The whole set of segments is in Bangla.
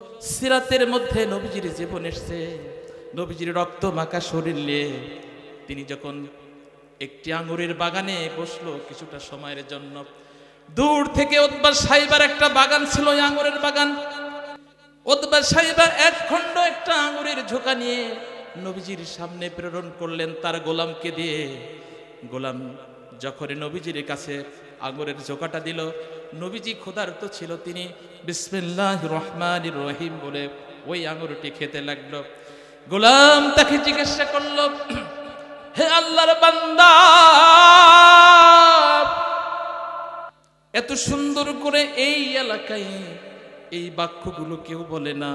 সিরাতের মধ্যে নবীজির জীবন এসছে, নবীজির রক্ত মাখা শরীর নিয়ে তিনি যখন একটি আঙ্গুরের বাগানে বসলো কিছুটা সময়ের জন্য, দূর থেকে উতবা সাইবার একটা বাগান ছিল, আঙ্গুরের বাগান। উতবা সাইবা এক খণ্ড একটা আঙ্গুরের ঝোঁকা নিয়ে নবীজির সামনে প্রেরণ করলেন তার গোলামকে দিয়ে। গোলাম যখন নবীজির কাছে আঙ্গুরের ঝোঁকাটা দিল, নবীজি ক্ষুধার্ত ছিল, তিনি বিসমিল্লাহির রহমানির রহিম বলে ওই আঙ্গুরটি খেতে লাগলো। গোলাম তাকে জিজ্ঞাসা করলো, হে আল্লাহর বান্দা, এত সুন্দর করে এই এলাকায় এই বাক্যগুলো কেউ বলে না,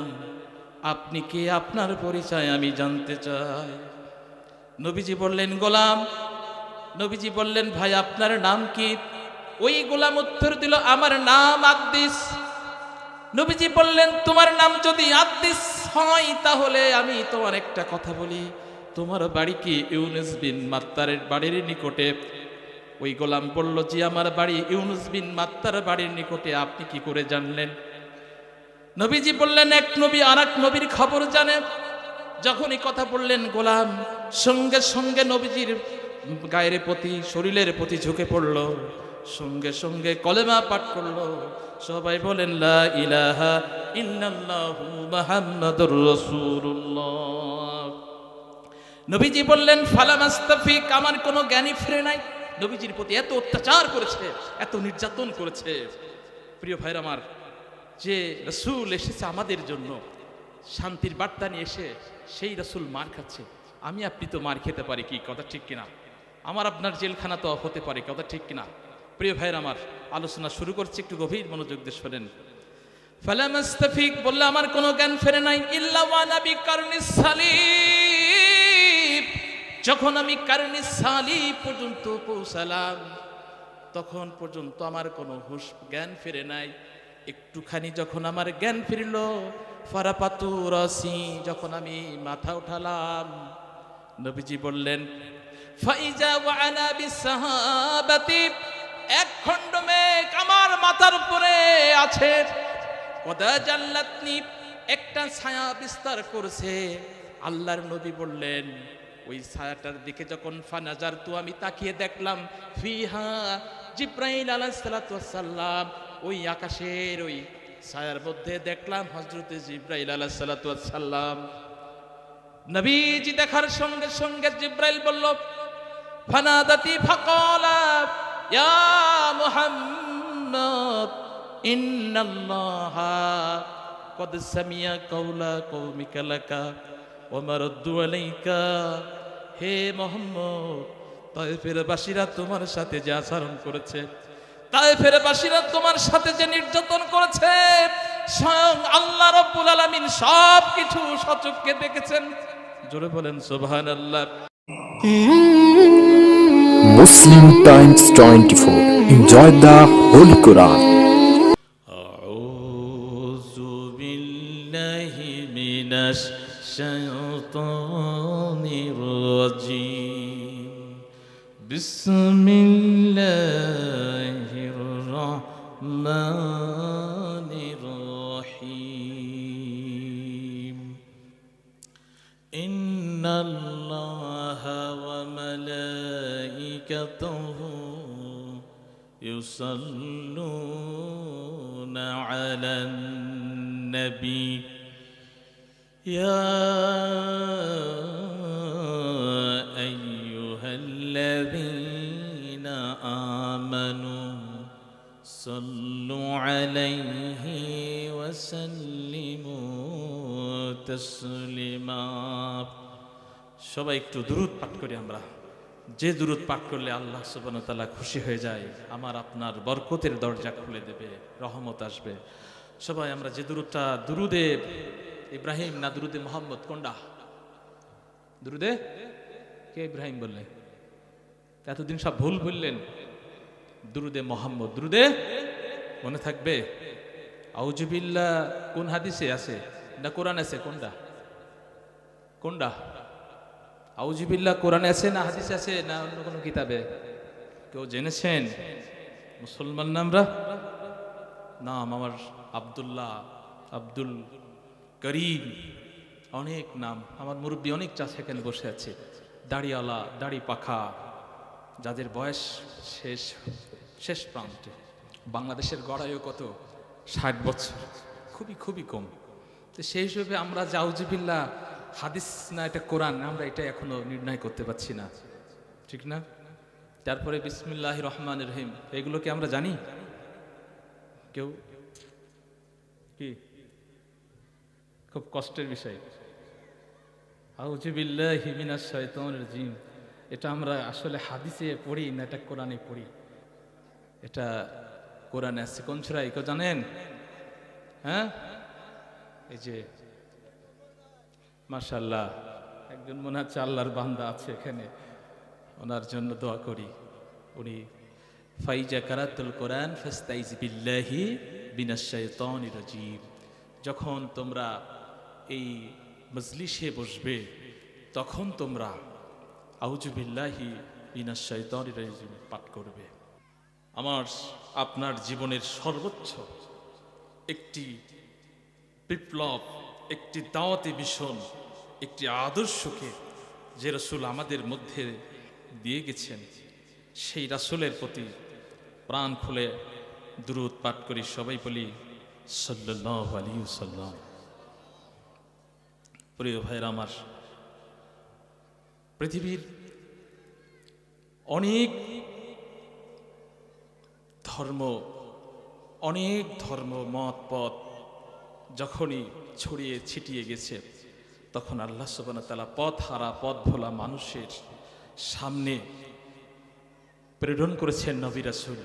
আপনি কে? আপনার পরিচয় আমি জানতে চাই। নবীজি বললেন গোলাম। নবীজি বললেন ভাই আপনার নাম কি? ওই গোলাম উত্তর দিল আমার নাম আদ্দিস। নবীজি বললেন তোমার নাম যদি আদ্দিস হয় তাহলে আমি তোমার একটা কথা বলি, তোমার বাড়ি কি ইউনুস বিন মাত্তারের বাড়ির নিকটে? ওই গোলাম বলল জি আমার বাড়ি ইউনুস বিন মাত্তার বাড়ির নিকটে। আপনি কি করে জানলেন? নবীজি বললেন এক নবী আর এক নবীর খবর জানে। যখনই কথা বললেন গোলাম সঙ্গে সঙ্গে নবীজির গায়ের প্রতি শরীরের প্রতি ঝুঁকে পড়ল, সঙ্গে সঙ্গে কলেমা পাঠ করলো। সবাই বলেন লা ইলাহা ইল্লাল্লাহু মুহাম্মাদুর রাসূলুল্লাহ। নবীজি বললেন ফালামাস্তাফিক, আমার কোনো জ্ঞানী ফিরে নাই। নবীজির প্রতি এত অত্যাচার করেছে, এত নির্যাতন করেছে। প্রিয় ভাইরা আমার, যে রাসূল এসেছে আমাদের জন্য শান্তির বার্তা নিয়ে এসে সেই রাসূল মার খাচ্ছে, আমি আপনি তো মার খেতে পারি কি? কথা ঠিক কিনা? আমার আপনার জেলখানা তো হতে পারে, কথা ঠিক কিনা? প্রিয় ভাইরা আমার, আলোচনা শুরু করছে, একটু গভীর মনোযোগ দিয়ে শোনেন। ফালামাস্তাফিক বললে আমার কোনো জ্ঞান ফেরে নাই, ইল্লা ওয়া নাবি কারনিস সালিব। যখন আমি কারনিস সালিব পর্যন্ত পৌঁছালাম তখন পর্যন্ত আমার কোনো হুঁশ জ্ঞান ফিরে নাই। একটুখানি যখন আমার জ্ঞান ফিরল, ফারাপাতু রাসি, যখন আমি মাথা উঠালাম, নবীজি বললেন ফাইজা ওয়া আনা বিসাহাবাতি, এক খণ্ড মেঘ আমার মাথার উপরে আছে। ওদা জাল্লাতনি, একটা ছায়া বিস্তার করছে। আল্লাহর নবী বললেন ওই ছায়াটার দিকে যখন ফানাজারতু, আমি তাকিয়ে দেখলাম, ফিহা জিব্রাইল আলাইহিস সালাতু ওয়াস সালাম, ওই আকাশের ওই ছায়ার মধ্যে দেখলাম হযরতে জিব্রাইল আলাইহিস সালাতু ওয়াস সালাম। নবীজি দেখার সঙ্গে সঙ্গে জিব্রাইল বলল ফানাদাতি ফাকালা ইয়া মুহাম্মদ ইন্নাল্লাহা ক্বাদ সামিয়া কাওলা কওমিকা লাকা ওয়া মারাদ্দু আলাইকা। হে মুহাম্মদ, তায়েফের বাসীরা তোমার সাথে যে আচরণ করেছে, তায়েফের বাসীরা তোমার সাথে যে নির্যাতন করেছে, স্বয়ং আল্লাহ রাব্বুল আলামিন সব কিছু সচক্ষে দেখেছেন। জোরে বলেন সুবহানাল্লাহ। Muslim Times 24. Enjoy the Holy Quran. আউযু বিল্লাহি মিনাশ শাইতানির রাজীম। বিসমিল্লাহির রহমানির রহিম। ইন্নাল্লাহা ওয়া মালাইকাতাহু ইউসাল্লুনা আলান নবী ইয়া আইয়ুহাল্লাযীনা আমানু সাল্লু আলাইহি ওয়া সাল্লিমু তাসলিমা। সবাই একটু দুরূদ পাঠ করি আমরা। যে দুরূদ পাঠ করলে আল্লাহ সুবহানাহু ওয়া তাআলা খুশি হয়ে যায়, আমার আপনার বরকতের দরজা খুলে দেবে, রহমত আসবে। সবাই আমরা যে দুরূদটা, দুরুদে ইব্রাহিম না দুরুদে মোহাম্মদ, কোনটা? দুরুদে কে ইব্রাহিম বললে? এতদিন সব ভুল বললেন। দুরুদে মোহাম্মদ, দুরুদে মনে থাকবে। আউযুবিল্লাহ কোন হাদিসে আছে না কোরআন আছে? কোনটা কোনটা? আউযুবিল্লাহ কোরআনে আছে না হাদিসে আছে না অন্য কোনো কিতাবে? কেউ জেনেছেন? মুসলমান না আমরা? নাম আমার আব্দুল্লাহ, আব্দুল করিম, অনেক নাম। আমার মুরব্বী অনেক চাষা এখানে বসে আছে, দাড়িওয়ালা, দাড়ি পাখা, যাদের বয়স শেষ শেষ প্রান্তে। বাংলাদেশের গড়াইও কত, 60 বছর, খুবই খুবই কম। তো সেই হিসেবে আমরা জাউজিবিল্লাহ হাদিস না এটা কোরআন, আমরা এটা এখনো নির্ণয় করতে পারছি না, ঠিক না? তারপরে বিসমিল্লাহ রহমান রহিম, এগুলো কি আমরা জানি? কেউ কি? খুব কষ্টের বিষয়। আউযুবিল্লাহি মিনাশ শাইতানির রাজিম, এটা আমরা আসলে হাদিসে পড়ি না এটা কোরআনে পড়ি? এটা কোরআনে আছে। কোন সূরায় কেউ জানেন? হ্যাঁ, এই যে মাশাআল্লাহ, একজন মনে হচ্ছে আল্লাহর বান্দা আছে এখানে, ওনার জন্য দোয়া করি। উনি ফাইজা কারাতুল কোরআন ফাস্তাইজ বিল্লাহি মিনাশ শাইতানির রাজিম, যখন তোমরা এই মজলিসে বসবে তখন তোমরা আউযু বিল্লাহি মিনাশ শাইতানির রাজিম পাঠ করবে। আমার আপনার জীবনের সর্বোচ্চ একটি বিপ্লব, একটি দাওয়াতি মিশন, একটি আদর্শকে যে রাসূল আমাদের মধ্যে দিয়ে গেছেন, সেই রাসূলের প্রতি প্রাণ খুলে দুরূদ পাঠ করি। সবাই বলি সাল্লাল্লাহু আলাইহি ওয়াসাল্লাম। প্রিয় ভাইরা আমার, পৃথিবীর অনেক ধর্ম মত পথ যখনই ছড়িয়ে ছিটিয়ে গেছে, তখন আল্লাহ সুবহানাহু ওয়া তাআলা পথ হারা, পথ ভোলা মানুষের সামনে প্রেরণ করেছেন নবী রাসূল।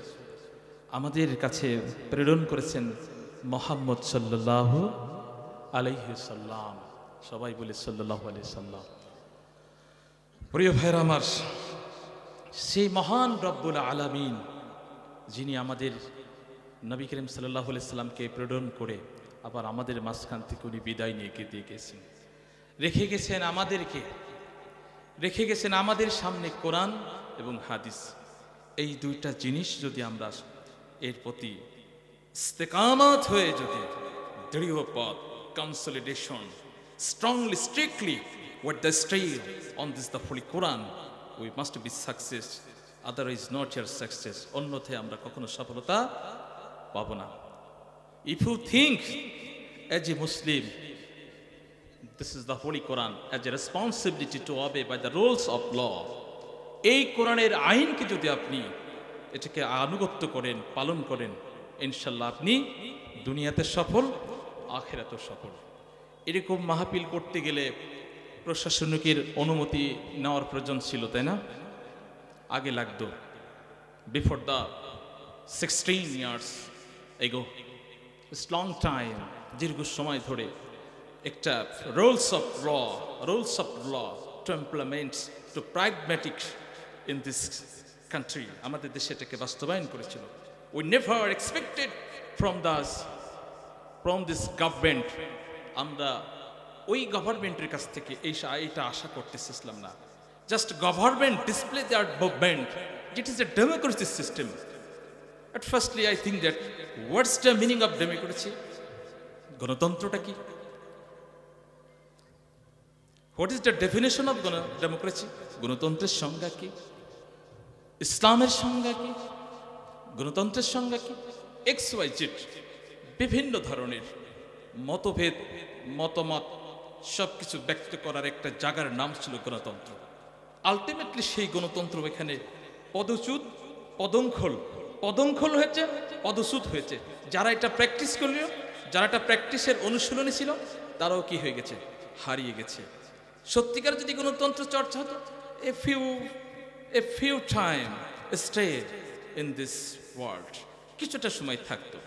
আমাদের কাছে প্রেরণ করেছেন মুহাম্মদ সাল্লাল্লাহু আলাইহি সাল্লাম। সবাই বলে সাল্লাল্লাহু আলাইহি সাল্লাম। প্রিয় ভাইরা আমার, সেই মহান রব্বুল আলামিন যিনি আমাদের নবী করিম সাল্লাল্লাহু আলাইহি সাল্লামকে প্রেরণ করে আবার আমাদের মাঝখান থেকে উনি বিদায় নিয়ে দিয়ে গেছেন, রেখে গেছেন আমাদের সামনে কোরআন এবং হাদিস। এই দুইটা জিনিস যদি আমরা এর প্রতি ইস্তেকামত হয়ে যদি দৃঢ় পথ, consolidation, strongly, strictly with the stay on this the Holy Quran, we must be success, otherwise not your success. অন্যথায় আমরা কখনো সফলতা পাবো না। If you think as a Muslim this is the Holy Quran as a responsibility to obey by the rules of law, এই কোরআনের আইনকে যদি আপনি এটাকে আনুগত্য করেন, পালন করেন, ইনশাল্লাহ আপনি দুনিয়াতে সফল, আখিরাতে সফল। এরকম মাহফিল করতে গেলে প্রশাসনিকের অনুমতি নেওয়ার প্রয়োজন ছিল, তাই না? আগে লাগতো, before the 16 years ago, it's long time, দীর্ঘ সময় ধরে একটা rules of law to implement, to pragmatic in this country, আমাদের দেশে এটাকে বাস্তবায়ন করেছিল। We never expected from this government, আমরা ওই গভর্নমেন্টের কাছ থেকে এইটা আশা করতেছিলাম না। Just government display their movement, it is a democracy system. At firstly I think that what's the meaning of democracy? গণতন্ত্রটা কি? What is the definition of democracy? গণতন্ত্রের সংজ্ঞা কি? ইসলামের সংজ্ঞা কি? গণতন্ত্রের সংজ্ঞা কি? XYZ বিভিন্ন ধরনের মতভেদ, মতামত সবকিছু ব্যক্ত করার একটা জায়গার নাম ছিল গণতন্ত্র। আলটিমেটলি সেই গণতন্ত্র এখানে পদঙ্খল হয়েছে, পদচ্যুত হয়েছে। যারা এটা প্র্যাকটিস করল, যারা এটা প্র্যাকটিসের অনুশীলনী ছিল, তারাও কি হয়ে গেছে? হারিয়ে গেছে। সত্যিকার যদি গণতন্ত্র চর্চা হতো, a few time stay in this world, কিছুটা সময় থাকতো।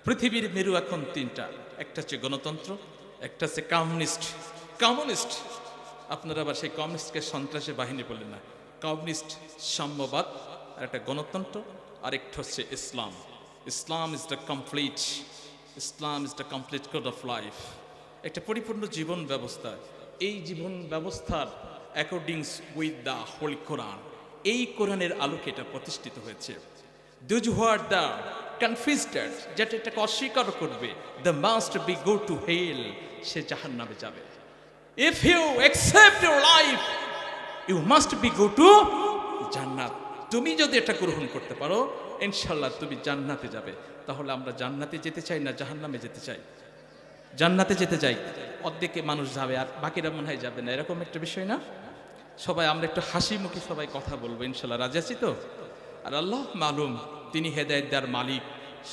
পৃথিবীর মেরু এখন তিনটা, একটা হচ্ছে গণতন্ত্র, একটা হচ্ছে কমিউনিস্ট। আপনারা আবার সেই কমিউনিস্টকে সন্ত্রাসী বাহিনী বললেন না, কমিউনিস্ট সাম্যবাদ। আর একটা গণতন্ত্র, আর একটা হচ্ছে ইসলাম। Islam is the complete code of life, একটা পরিপূর্ণ জীবন ব্যবস্থা। এই জীবন ব্যবস্থার according with the holy Quran, এই কোরআনের আলোকে এটা প্রতিষ্ঠিত হয়েছে। Those who are the confused, যেটা এটাকে অস্বীকার করবে, they must be go to hell, সে জাহান্নামে যাবে। If you accept your life, you must be go to জান্নাত। তুমি যদি এটা গ্রহণ করতে পারো, ইনশাল্লাহ তুমি জান্নাতে যাবে। তাহলে আমরা জান্নাতে যেতে চাই না জাহান্নামে যেতে চাই? জান্নাতে যেতে চাই। অর্ধেকে মানুষ যাবে আর বাকিরা মনে হয় যাবে না, এরকম একটা বিষয় না? সবাই আমরা একটু হাসি মুখে সবাই কথা বলবো, ইনশাল্লাহ রাজি আছি তো? আর আল্লাহ মালুম, তিনি হেদায়েত দেওয়ার মালিক,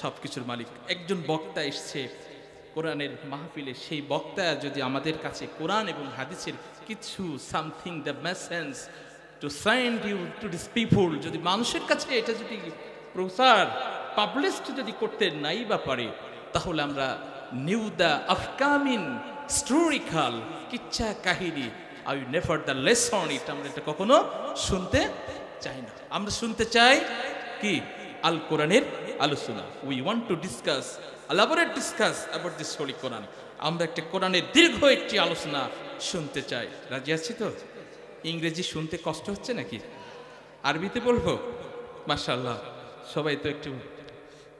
সব কিছুর মালিক। একজন বক্তা এসছে কোরআনের মাহফিলে, সেই বক্তা যদি আমাদের কাছে কোরআন এবং হাদিসের কিছু something the message to send you to this people, যদি মানুষের কাছে এটা যদি প্রচার পাবলিশড যদি করতে নাই বা পারে, তাহলে আমরা নিউ দ্য আফকামিং স্টোরিক্যাল কিচ্ছা কাহিনী, আই নেভার দ্য লেসন ইট, আমরা এটা কখনো শুনতে চাই না। আমরা শুনতে চাই কি? আল কোরআনের আলোচনা। We want to discuss, elaborate discuss about this holy Quran. আমরা একটা কোরআনের দীর্ঘ একটি আলোচনা শুনতে চাই। রাজি আছি তো? ইংরেজি শুনতে কষ্ট হচ্ছে নাকি? আরবিতে বলবো? মাশাআল্লাহ, সবাই তো একটু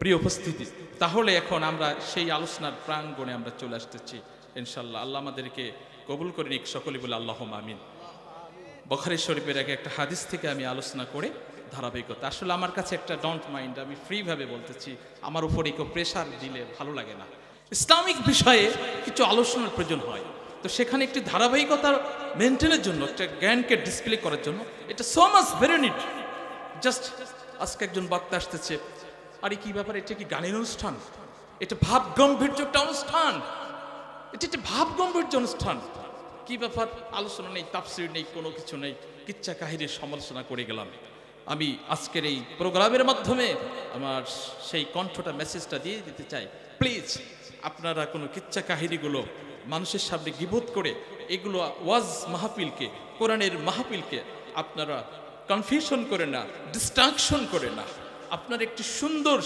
প্রিয় উপস্থিতি। তাহলে এখন আমরা সেই আলোচনার প্রাঙ্গণে আমরা চলে আসতেছি ইনশাআল্লাহ। আল্লাহ আমাদেরকে কবুল করে নিক, সকলে বলে আল্লাহুম্মা আমিন। বুখারী শরীফের একটা হাদিস থেকে আমি আলোচনা করে ধারাবাহিকতা। আসলে আমার কাছে একটা ডোন্ট মাইন্ড, আমি ফ্রিভাবে বলতেছি, আমার উপরে কেউ প্রেশার দিলে ভালো লাগে না। ইসলামিক বিষয়ে কিছু আলোচনার প্রয়োজন হয়, তো সেখানে একটি ধারাবাহিকতা মেনটেনের জন্য, একটা জ্ঞানকে ডিসপ্লে করার জন্য, এটা so much very need. Just আজকে একজন বক্তা আসতেছে, আরে কি ব্যাপার, এটা কি গানের অনুষ্ঠান? এটা ভাব গম্ভীর্য একটা অনুষ্ঠান, এটা একটা ভাব গম্ভীর্য অনুষ্ঠান। কি ব্যাপার? আলোচনা নেই, তাফসীর নেই, কোনো কিছু নেই, কিচ্ছা কাহিনীর সমালোচনা করে গেলাম। আমি আজকের এই প্রোগ্রামের মাধ্যমে আমার সেই কণ্ঠটা, মেসেজটা দিয়ে দিতে চাই, প্লিজ আপনারা কোনো কিচ্ছা কাহিনীগুলো মানুষের সামনে গীবত করে, এগুলো ওয়াজ মাহফিলকে, কোরআনের মাহফিলকে আপনারা কনফিউশন করে না, ডিস্ট্রাকশন করে না। আপনার একটি সুন্দর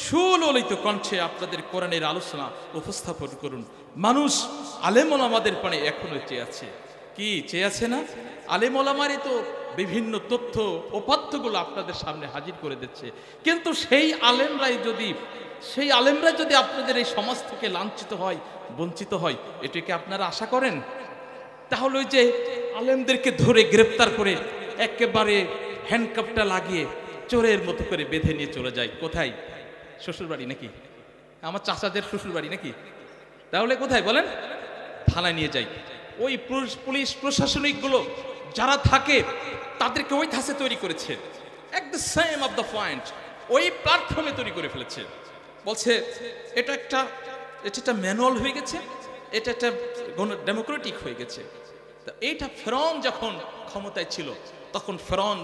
সুললিত কণ্ঠে আপনাদের কোরআনের আলোচনা উপস্থাপন করুন। মানুষ আলেম ওলামাদের পানে এখনো চেয়ে আছে। কি চেয়ে আছে না? আলেম ওলামারই তো বিভিন্ন তথ্য উপাত্তগুলো আপনাদের সামনে হাজির করে দিচ্ছে, কিন্তু সেই আলেমরা যদি আপনাদের এই সমাজ থেকে লাঞ্ছিত হয়, বঞ্চিত হয়, এটাকে আপনারা আশা করেন? তাহলে ওই যে আলেমদেরকে ধরে গ্রেপ্তার করে একেবারে হ্যান্ডকাপটা লাগিয়ে চোরের মতো করে বেঁধে নিয়ে চলে যায় কোথায়? শ্বশুরবাড়ি নাকি? আমার চাচাদের শ্বশুরবাড়ি নাকি? তাহলে কোথায় বলেন? থানায় নিয়ে যাই। ওই পুলিশ প্রশাসনিকগুলো যারা থাকে তাদেরকে ওই ধাঁচে তৈরি করেছে, এক the same of the point, ওই প্ল্যাটফর্মে তৈরি করে ফেলেছে। বলছে এটা একটা ম্যানুয়াল হয়ে গেছে, এটা একটা ডেমোক্রেটিক হয়ে গেছে। তা এইটা ফেরাউন যখন ক্ষমতায় ছিল, তখন ফেরাউন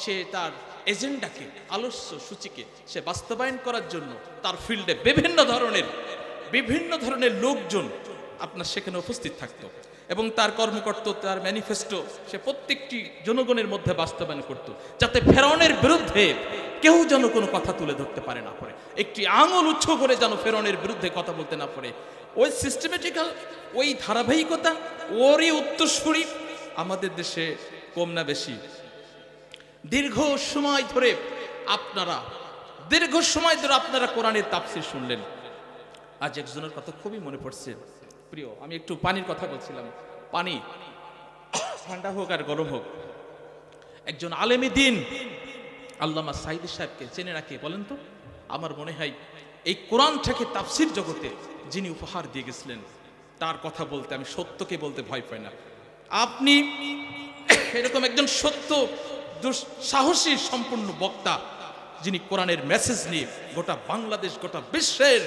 সে তার এজেন্ডাকে, আলস্য সূচিকে সে বাস্তবায়ন করার জন্য তার ফিল্ডে বিভিন্ন ধরনের লোকজন আপনার সেখানে উপস্থিত থাকতো, এবং তার কর্মকর্তা, তার ম্যানিফেস্টো সে প্রত্যেকটি জনগণের মধ্যে বাস্তবায়ন করত, যাতে ফেরাউনের বিরুদ্ধে কেউ যেন কোনো কথা তুলে ধরতে পারে না পারে, একটি আঙুল উচ্চ করে যেন ফেরাউনের বিরুদ্ধে কথা বলতে না পারে। ওই সিস্টেমেটিক্যাল, ওই ধারাবাহিকতা, ওরই উত্তরসূরি আমাদের দেশে কম না বেশি। দীর্ঘ সময় ধরে আপনারা কোরআনের তাফসীর শুনলেন। আজ একজনের কথা খুবই মনে পড়ছে, প্রিয়। আমি একটু পানির কথা বলছিলাম, পানি ঠান্ডা হোক আর গরম হোক, একজন আলেমী দ্বীন আল্লামা সাঈদী সাহেবকে চেনে নাকি বলেন তো? আমার মনে হয় এই কোরআনটাকে তাফসীর জগতে যিনি উপহার দিয়ে গেছিলেন, তার কথা বলতে আমি সত্যকে বলতে ভয় পাই না। আপনি এরকম একজন সত্য সাহসী সম্পূর্ণ বক্তা, যিনি কোরআনের মেসেজ নিয়ে গোটা বাংলাদেশ, গোটা বিশ্বের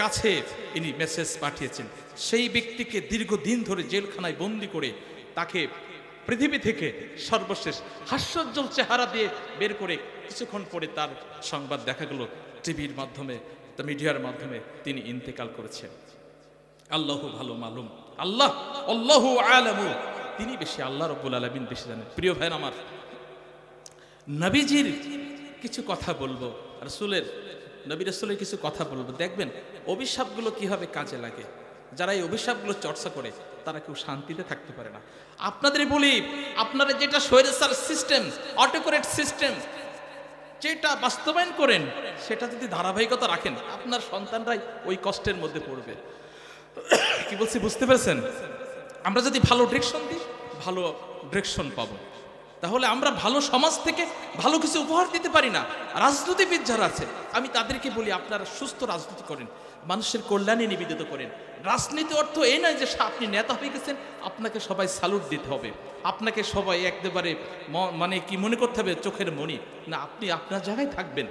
কাছে ইনি মেসেজ পাঠিয়েছেন, সেই ব্যক্তিকে দীর্ঘদিন ধরে জেলখানায় বন্দি করে তাকে পৃথিবী থেকে সর্বশেষ হাস্যোজ্জ্বল চেহারা দিয়ে বের করে কিছুক্ষণ পরে তার সংবাদ দেখা গেল টিভির মাধ্যমে, মিডিয়ার মাধ্যমে তিনি ইন্তেকাল করেছেন। আল্লাহু ভালো মালুম, আল্লাহু আলামু, তিনি বেশি, আল্লাহ রাব্বুল আলামিন বেশি জানেন। প্রিয় ভাই আমার, নবীজির কিছু কথা বলবো, নবী রাসূলের কিছু কথা বলবো, দেখবেন অভিশাপগুলো কিভাবে কাজে লাগে। যারা এই অভিশাপগুলো চর্চা করে তারা কেউ শান্তিতে থাকতে পারে না। আপনাদের বলি, আপনারা যেটা স্বৈরাচার সিস্টেম, অটোক্রেট সিস্টেম, যেটা বাস্তবায়ন করেন সেটা যদি ধারাবাহিকতা রাখেন, আপনার সন্তানরাই ওই কষ্টের মধ্যে পড়বে। কি বলছি বুঝতে পেরেছেন? আমরা যদি ভালো ডিরেকশন দিই, ভালো ডিরেকশন পাবো। তাহলে আমরা ভালো সমাজ থেকে ভালো কিছু উপহার দিতে পারি না? রাজনীতিবিদ যারা আছে, আমি তাদেরকে বলি, আপনারা সুস্থ রাজনীতি করেন, মানুষের কল্যাণে নিবেদিত করেন। রাজনীতি অর্থ এই নয় যে আপনি নেতা হয়ে গেছেন আপনাকে সবাই স্যালুট দিতে হবে, আপনাকে সবাই একেবারে মানে কি মনে করতে হবে চোখের মণি না। আপনি আপনার জায়গায় থাকবেন,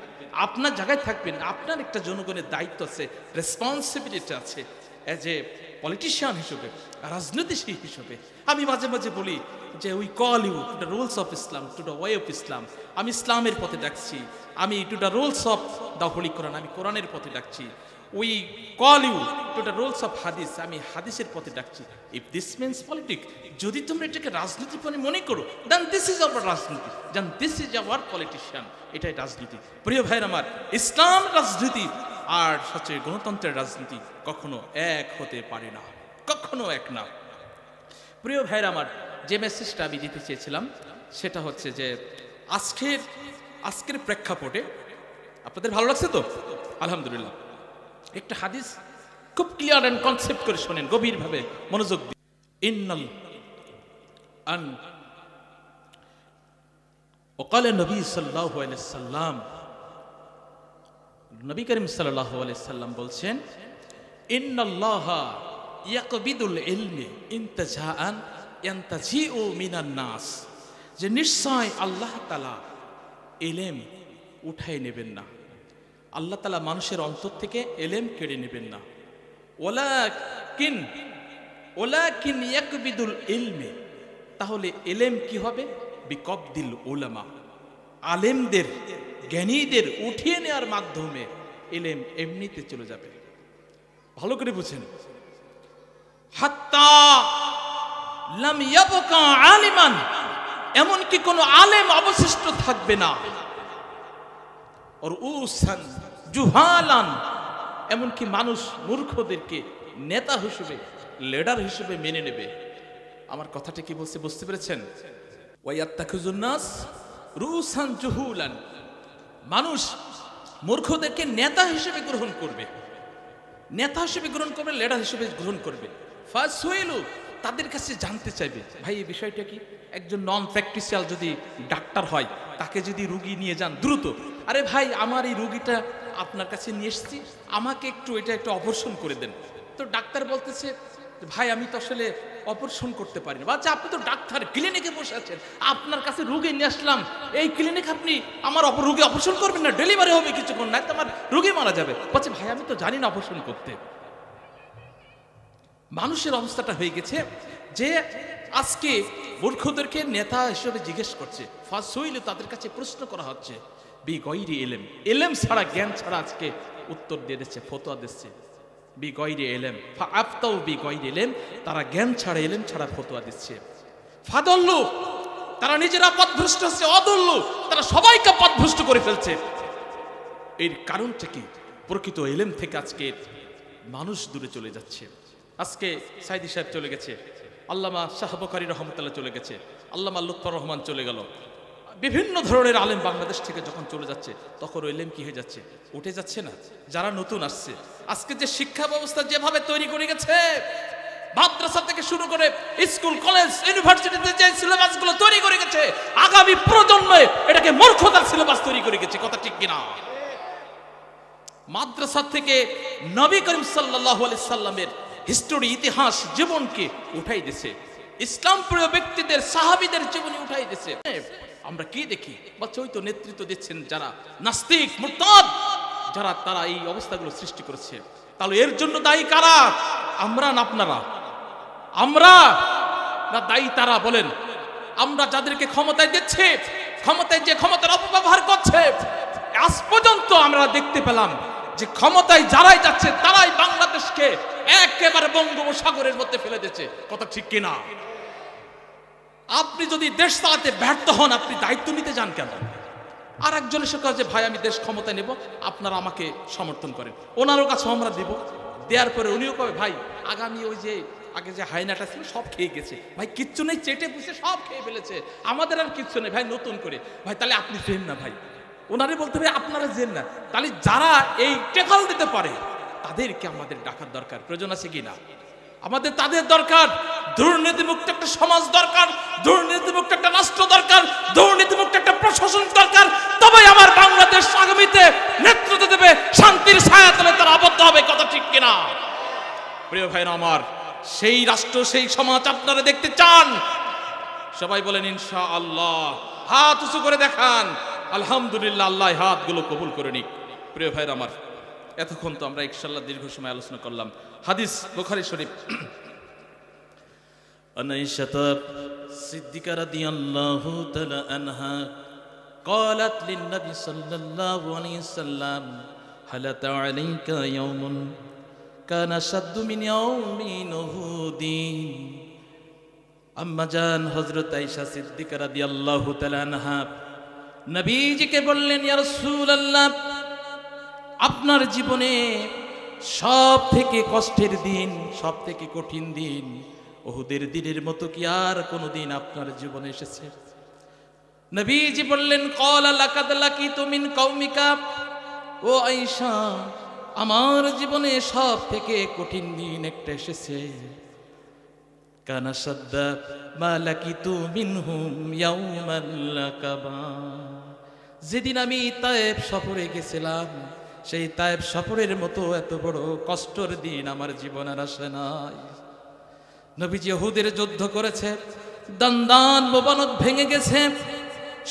আপনার জায়গায় থাকবেন। আপনার একটা জনগণের দায়িত্ব আছে, রেসপন্সিবিলিটি আছে অ্যাজ এ পলিটিশিয়ান হিসেবে, রাজনীতিশীল হিসেবে। আমি মাঝে মাঝে বলি যে we call you to the rules of Islam, to the way of Islam. আমি ইসলামের পথে ডাকছি, আমি to the rules of the holy Quran, আমি কোরআনের পথে ডাকছি। We call you to the rules of হাদিস, আমি হাদিসের পথে ডাকছি। ইফ দিস মিনস পলিটিক্স, যদি তোমরা এটাকে রাজনীতি মনে করো, দেন দিস ইজ আওয়ার রাজনীতি, দেন দিস ইজ আওয়ার পলিটিশিয়ান। এটাই রাজনীতি। প্রিয় ভাইয়ের আমার, ইসলাম রাজনীতি আর হচ্ছে গণতন্ত্রের রাজনীতি কখনো এক হতে পারে না, কখনো এক না। প্রিয় ভাইয়ের আমার, যে মেসেজটা আমি দিতে চেয়েছিলাম সেটা হচ্ছে যে আজকের প্রেক্ষাপটে আপনাদের ভালো লাগছে তো? আলহামদুলিল্লাহ। একটা হাদিস খুব ক্লিয়ার এন্ড কনসেপ্ট করে শোনেন, গভীরভাবে মনোযোগ দিন। ইন্নাল আন وقال النبي صلى الله عليه وسلم, নবী করিম সাল্লাল্লাহু আলাইহি সাল্লাম বলছেন, ইন্নাল্লাহা ইয়াকবিদুল ইলমি ইনতিজাআন ইয়ানতাজিউ মিনান নাস, যে নিশ্চয় আল্লাহ তাআলা ইলম উঠায় নেবেন না, আল্লাহ তাআলা মানুষের অন্তর থেকে ইলম কেড়ে নেবেন না। ওয়ালাকিন ইয়াকবিদুল ইলমি, তাহলে ইলম কি হবে? বিকবদিল উলামা, আলেমদের, জ্ঞানীদের উঠিয়ে নেওয়ার মাধ্যমে ইলম এমনিতে চলে যাবে। ভালো করে বুঝেন, হাত্তা লাম ইয়াবকা আলিমান, এমনকি কোনো আলেম অবশিষ্ট থাকবে না। আর উসান জুহালান, এমনকি মানুষ মূর্খদেরকে নেতা হিসেবে, লিডার হিসেবে মেনে নেবে। আমার কথাটা কি বলছে বুঝতে পেরেছেন? ওয়ায়াত্তাখিজুন নাস রুসান জুহুলান, মানুষ মূর্খদেরকে নেতা হিসেবে গ্রহণ করবে, নেতা হিসেবে গ্রহণ করবে, লিডার হিসেবে গ্রহণ করবে। ফাসুইলু, তাদের কাছে জানতে চাইবে, ভাই এই বিষয়টা কি? একজন নন প্র্যাকটিশিয়াল যদি ডাক্তার হয়, তাকে যদি রুগী নিয়ে যান দ্রুত, আরে ভাই আমার এই রুগীটা আপনার কাছে নিয়ে এসেছি, আমাকে এটা একটু অপারেশন করে দেন। তো ডাক্তার বলতেছে, ভাই আমি তো আসলে অপারেশন করতে পারি না। আচ্ছা আপনি তো ডাক্তার, ক্লিনিকে বসে আছেন, আপনার কাছে রুগী নিয়ে আসলাম, এই ক্লিনিক আপনি আমার রুগী অপারেশন করবেন না? ডেলিভারি হবে কিছুক্ষণ, না তো আমার রুগী মারা যাবে। বলছে ভাই আমি তো জানি না অপারেশন করতে। মানুষের অবস্থাটা হয়ে গেছে যে আজকে মূর্খদেরকে নেতা হিসেবে জিজ্ঞেস করছে, ফাসুইলু, তাদের কাছে প্রশ্ন করা হচ্ছে, বি গয়রি ইলম, ইলম ছাড়া, জ্ঞান ছাড়া আজকে উত্তর দিয়ে দিচ্ছে, ফতোয়া দিচ্ছে। বি গয়রি ইলম ফাআফতাউ বি গয়রি ইলম, তারা জ্ঞান ছাড়া, ইলম ছাড়া ফতোয়া দিচ্ছে। ফাদল্লু, তারা নিজেরা পথভ্রষ্ট হচ্ছে। অদল্লু, তারা সবাইকে পথভ্রষ্ট করে ফেলছে। এর কারণটা কি? প্রকৃত ইলম থেকে আজকে মানুষ দূরে চলে যাচ্ছে। আজকে সাইদি সাহেব চলে গেছে, আল্লামা শাহ বুখারী রহমতুল্লাহ চলে গেছে, আল্লামা লুৎফর রহমান চলে গেল। বিভিন্ন ধরনের আলেম বাংলাদেশ থেকে যখন চলে যাচ্ছে, তখন ওই ইলম কি হয়ে যাচ্ছে? উঠে যাচ্ছে না। যারা নতুন আসছে, আজকে যে শিক্ষা ব্যবস্থা যেভাবে তৈরি করে গেছে, মাদ্রাসা থেকে শুরু করে স্কুল, কলেজ, ইউনিভার্সিটিতে যে সিলেবাসগুলো তৈরি করে গেছে, আগামী প্রজন্মে এটাকে মূর্খতার সিলেবাস তৈরি করে গেছে। কথা ঠিক কিনা? মাদ্রাসা থেকে নবী করিম সাল্লাল্লাহু আলাইহি সাল্লামের হিস্টোরি, ইতিহাস, জীবনকে উঠাই দিয়েছে। ইসলাম প্রিয় ব্যক্তিদের, সাহাবীদের জীবনী উঠাই দিয়েছে। আমরা কি দেখি? বাচ্চা ওই তো নেতৃত্ব দিচ্ছেন যারা নাস্তিক, মুরতাদ, যারা তারা এই অবস্থাগুলো সৃষ্টি করেছে। তাহলে এর জন্য দায়ী কারা? আমরা না আপনারা? আমরা না দায়ী তারা? বলেন। আমরা যাদেরকে ক্ষমতায় দিচ্ছে, ক্ষমতায় যে ক্ষমতার অপব্যবহার করছে, আজ পর্যন্ত আমরা দেখতে পেলাম যে ক্ষমতায় যারাই যাচ্ছে তারাই বাংলাদেশকে একেবারে বঙ্গোপসাগরের মধ্যে ফেলে দিচ্ছে। কথা ঠিক কিনা? আপনি যদি দেশ চালাতে ব্যর্থ হন, আপনি দায়িত্ব নিতে যান কেন? আর একজন এসে কাছে, ভাই আমি দেশ ক্ষমতায় নেব, আপনারা আমাকে সমর্থন করেন, ওনারও কাছে আমরা দেব। দেওয়ার পরে উনিও কবে, ভাই আগামী ওই যে আগে যে হাইনাটা ছিল সব খেয়ে গেছে, ভাই কিচ্ছু নেই, চেটে পুষে সব খেয়ে ফেলেছে, আমাদের আর কিচ্ছু নেই ভাই, নতুন করে। ভাই তাহলে আপনি ফেন না ভাই, ওনারে বলতে হবে আপনারা যেন না, তাহলে যারা এই টেকল দিতে পারে তাদেরকে আমাদের ডাকার দরকার, প্রয়োজন আছে কিনা? আমাদের তাদের দরকার। দুর্নীতিমুক্ত একটা সমাজ দরকার, দুর্নীতিমুক্ত একটা রাষ্ট্র দরকার, দুর্নীতিমুক্ত একটা প্রশাসন দরকার। তবে আমার বাংলাদেশ আগামীতে নেতৃত্ব দেবে, শান্তির ছায়াতলে তারা আবদ্ধ হবে, কথা ঠিক কিনা? প্রিয় ভাইরা আমার, সেই রাষ্ট্র সেই সমাজ আপনারা দেখতে চান? সবাই বলেন ইনশাআল্লাহ। হাত উঁচু করে দেখান। আলহামদুলিল্লাহ, আল্লাহ হাতগুলো কবুল করে নিক। প্রিয় ভাইরা আমার, এতক্ষণ তো আমরা ইনশাআল্লাহ দীর্ঘ সময় আলোচনা করলাম। হাদিস বুখারী শরীফ, আনাইশা সিদ্দিকা রাদিয়াল্লাহু তাআলা আনহা قالت للنبي صلى الله عليه وسلم هل أتى عليك يوم كان أشد من يوم أحد। আম্মা জান হযরত আয়েশা সিদ্দিকা রাদিয়াল্লাহু তাআলা আনহা নবীজিকে বললেন, ইয়া রাসূলুল্লাহ, আপনার জীবনে সব থেকে কষ্টের দিন, সব থেকে কঠিন দিন উহুদের দিনের মতো কি আর কোনো দিন আপনার জীবনে এসেছে? নবীজি বললেন, ক্বালা লাকাদ লাকিতু মিন কওমিকা। ও আয়েশা, আমার জীবনে সব থেকে কঠিন দিন একটা এসেছে। কানা সাদ্দা মা লাকিতু মিনহুম ইয়াউমাল আকাবা। যেদিন আমি তায়েব সফরে গেছিলাম, সেই তায়েব সফরের মতো এত বড় কষ্টের দিন আমার জীবনে আর আসে নাই। নবীজি উহুদের যুদ্ধ করেছে, দন্দান মোবারক ভেঙে গেছে,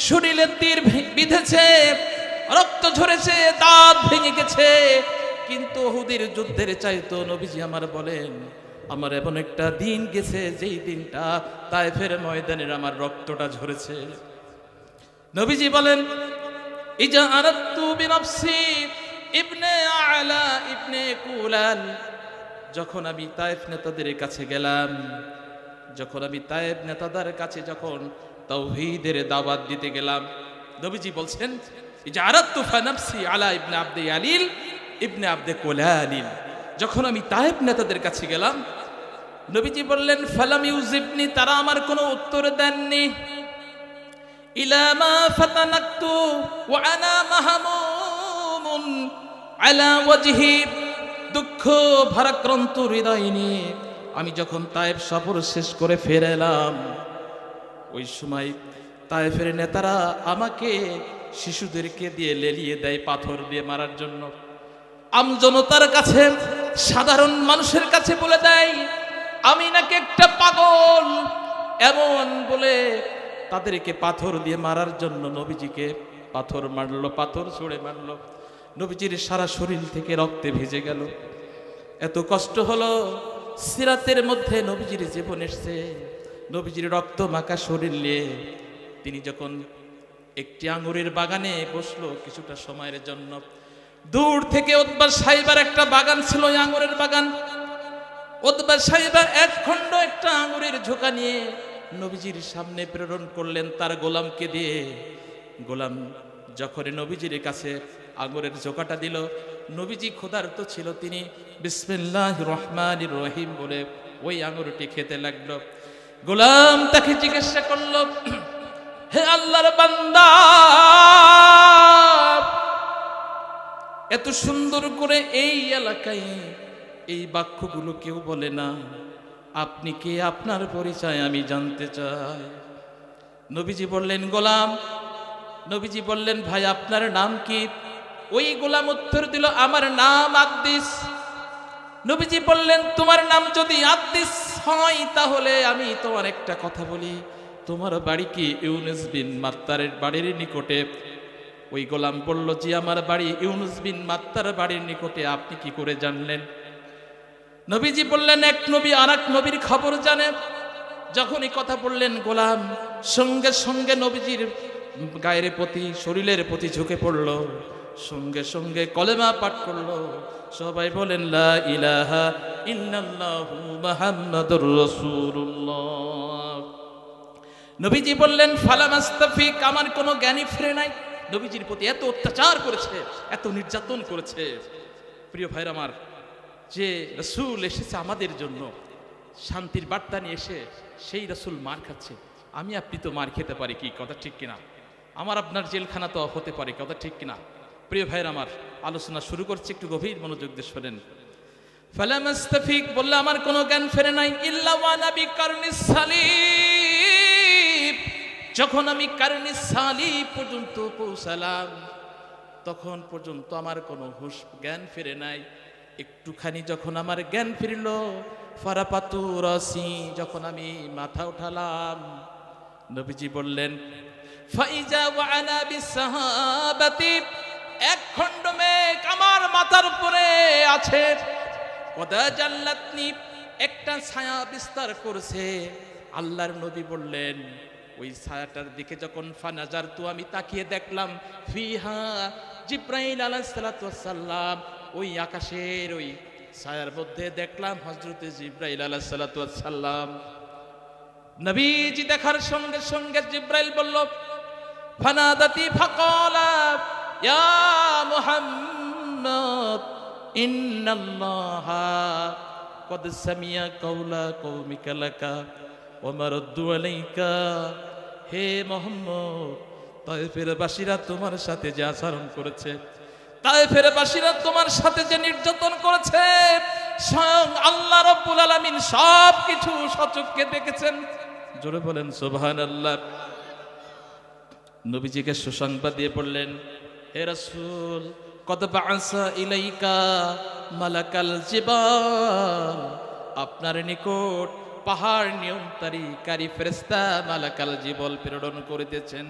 শরীরে তীর বিঁধেছে, রক্ত ঝরেছে, দাঁত ভেঙে গেছে, কিন্তু উহুদের যুদ্ধের চাইতো নবীজি আমার বলেন, আমার এমন একটা দিন গেছে যেই দিনটা তায়েফের ময়দানের আমার রক্তটা ঝরেছে। নবীজি বলেন, ইজা আরাদতু বিনফসি ইবনে আলা ইবনে কুলাল। যখন আমি তায়েফ নেতাদের কাছে গেলাম, যখন আমি তায়েফ নেতাদের কাছে যখন তাওহীদের দাওয়াত দিতে গেলাম, নবীজি বলছেন, ইজা আরাদতু ফানফসি আলা ইবনে আবদে আলিল ইবনে আবদে কুলালিল। যখন আমি তায়েফ নেতাদের কাছে গেলাম, নবীজি বললেন, ফালাম ইউজিবনি, তারা আমার কোনো উত্তর দেননি। ইলা মা ফাতানাকতু ওয়া আনা মাহমুমুন আলা ওয়াজহি। দুঃখ ভারাক্রান্ত হৃদয় নিয়ে আমি যখন তায়েফ সফর শেষ করে ফিরে এলাম, ওই সময় তায়েফের নেতারা আমাকে শিশুদেরকে দিয়ে লেলিয়ে দেয় পাথর দিয়ে মারার জন্য। আমজনতার কাছে, সাধারণ মানুষের কাছে বলে দেয় আমি নাকি একটা পাগল, এমন বলে তাদেরকে পাথর দিয়ে মারার জন্য নবীজিকে পাথর মারলো, পাথর ছুঁড়ে মারলো। নবীজির সারা শরীর থেকে রক্তে ভিজে গেল। এত কষ্ট হলো। সিরাতের মধ্যে নবীজির জীবন এসছে, নবীজির রক্ত মাখা শরীর নিয়ে তিনি যখন একটি আঙ্গুরের বাগানে বসলো কিছুটা সময়ের জন্য, দূর থেকে উতবা সাহেবের একটা বাগান ছিল, আঙ্গুরের বাগান। উতবা সাহেবা এক খণ্ড একটা আঙ্গুরের ঝোঁকা নিয়ে নবীজির সামনে প্রেরণ করলেন তার গোলামকে দিয়ে। গোলাম যখন নবীজির কাছে আঙ্গুরের ঝোঁকাটা দিল, নবীজি ক্ষুধার্ত ছিল, তিনি বিসমিল্লাহির রহমানির রহিম বলে ওই আঙ্গুরটি খেতে লাগলো। গোলাম তাকে জিজ্ঞাসা করলো, হে আল্লাহর বান্দা, এত সুন্দর করে এই এলাকায় এই বাক্যগুলো কেউ বলে না, আপনি কে? আপনার পরিচয় আমি জানতে চাই। নবীজি বললেন, গোলাম। নবীজি বললেন, ভাই আপনার নাম কি? ওই গোলাম উত্তর দিল, আমার নাম আদ্দিস। নবীজি বললেন, তোমার নাম যদি আদ্দিস হয় তাহলে আমি তোমার একটা কথা বলি, তোমার বাড়ি কি ইউনুস বিন মাত্তারের বাড়ির নিকটে? ওই গোলাম বলল, জি আমার বাড়ি ইউনুস বিন মাত্তার বাড়ির নিকটে। আপনি কি করে জানলেন? নবীজি বললেন, এক নবী আর এক নবীর খবর জানে। যখন এই কথা বললেন, গোলাম সঙ্গে সঙ্গে নবীজির গায়ের প্রতি, শরীরের প্রতি ঝুঁকে পড়ল, সঙ্গে সঙ্গে কলেমা পাঠ করলো। সবাই বলেন, লা ইলাহা ইল্লাল্লাহু মুহাম্মাদুর রাসূলুল্লাহ। নবীজি বললেন, ফালাম আস্তাফিক, আমার কোনো জ্ঞানী ফিরে নাই। নবীজির প্রতি এত অত্যাচার করেছে, এত নির্যাতন করেছে। প্রিয় ভাইরা আমার, যে রাসূল এসেছে আমাদের জন্য শান্তির বার্তা নিয়ে এসে, সেই রাসূল মার খাচ্ছে। আমি আপনি তো মার খেতে পারি কি? কথা ঠিক কিনা? আমার আপনার জেলখানা তো হতে পারে, কথা ঠিক কিনা? প্রিয় ভাইয়ের আমার, আলোচনা শুরু করছি, একটু গভীর মনোযোগ দিয়ে শোনেন। ফালাম আস্তাফিক বললে আমার কোনো জ্ঞান ফেরে নাই, ইল্লা ওয়া নাবি কারনিস সালিব। যখন আমি কারনিস সালিব পর্যন্ত পৌঁছালাম তখন পর্যন্ত আমার কোনো হুঁশ জ্ঞান ফিরে নাই। একটুখানি যখন আমার জ্ঞান ফিরল, ফারাপাতু রাসি, যখন আমি মাথা উঠালাম, নবীজি বললেন ফাইজা ওয়া আনা বিসসাহাবাতি, এক খণ্ড মেঘ আমার মাথার উপরে আছে। ওয়াদা জাল্লাতনি, একটা ছায়া বিস্তার করছে। আল্লাহর নবী বললেন ওই ছায়াটার দিকে যখন ফানাজারতু, আমি তাকিয়ে দেখলাম, ফিহা জিব্রাইল আলাইহিস সালাতু ওয়াস সালাম, ওই আকাশের ওই ছায়ার মধ্যে দেখলাম হযরতে জিব্রাইল আলাইহিস সালাতু ওয়াস সালাম। নবীজি দেখার সঙ্গে সঙ্গে জিব্রাইল বলল ফানাদাতি ফাকালা ইয়া মুহাম্মদ ইন্নাল্লাহা কদ সামিয়া কাওলা কওমিকা লাকা ওয়া মারাদ্দু আলাইকা। হে মুহাম্মদ, তায়েফের বাসীরা তোমার সাথে যে আচরণ করেছে, তায়েফের বাসীরা তোমার সাথে যে নির্যাতন করেছে, স্বয়ং আল্লাহ রাব্বুল আলামিন সব কিছু সচক্ষে দেখেছেন। জোরে বলেন সুবহানাল্লাহ। নবীজিকে সুসংবাদ দিয়ে বললেন, হে রাসূল, কদ বাআসা ইলাইকা মালাকাল জিবাল, আপনার নিকট পাহাড় নিয়ন্ত্রণকারী ফেরেশতা মালাকাল জিবাল প্রেরণ করে দিয়েছেন।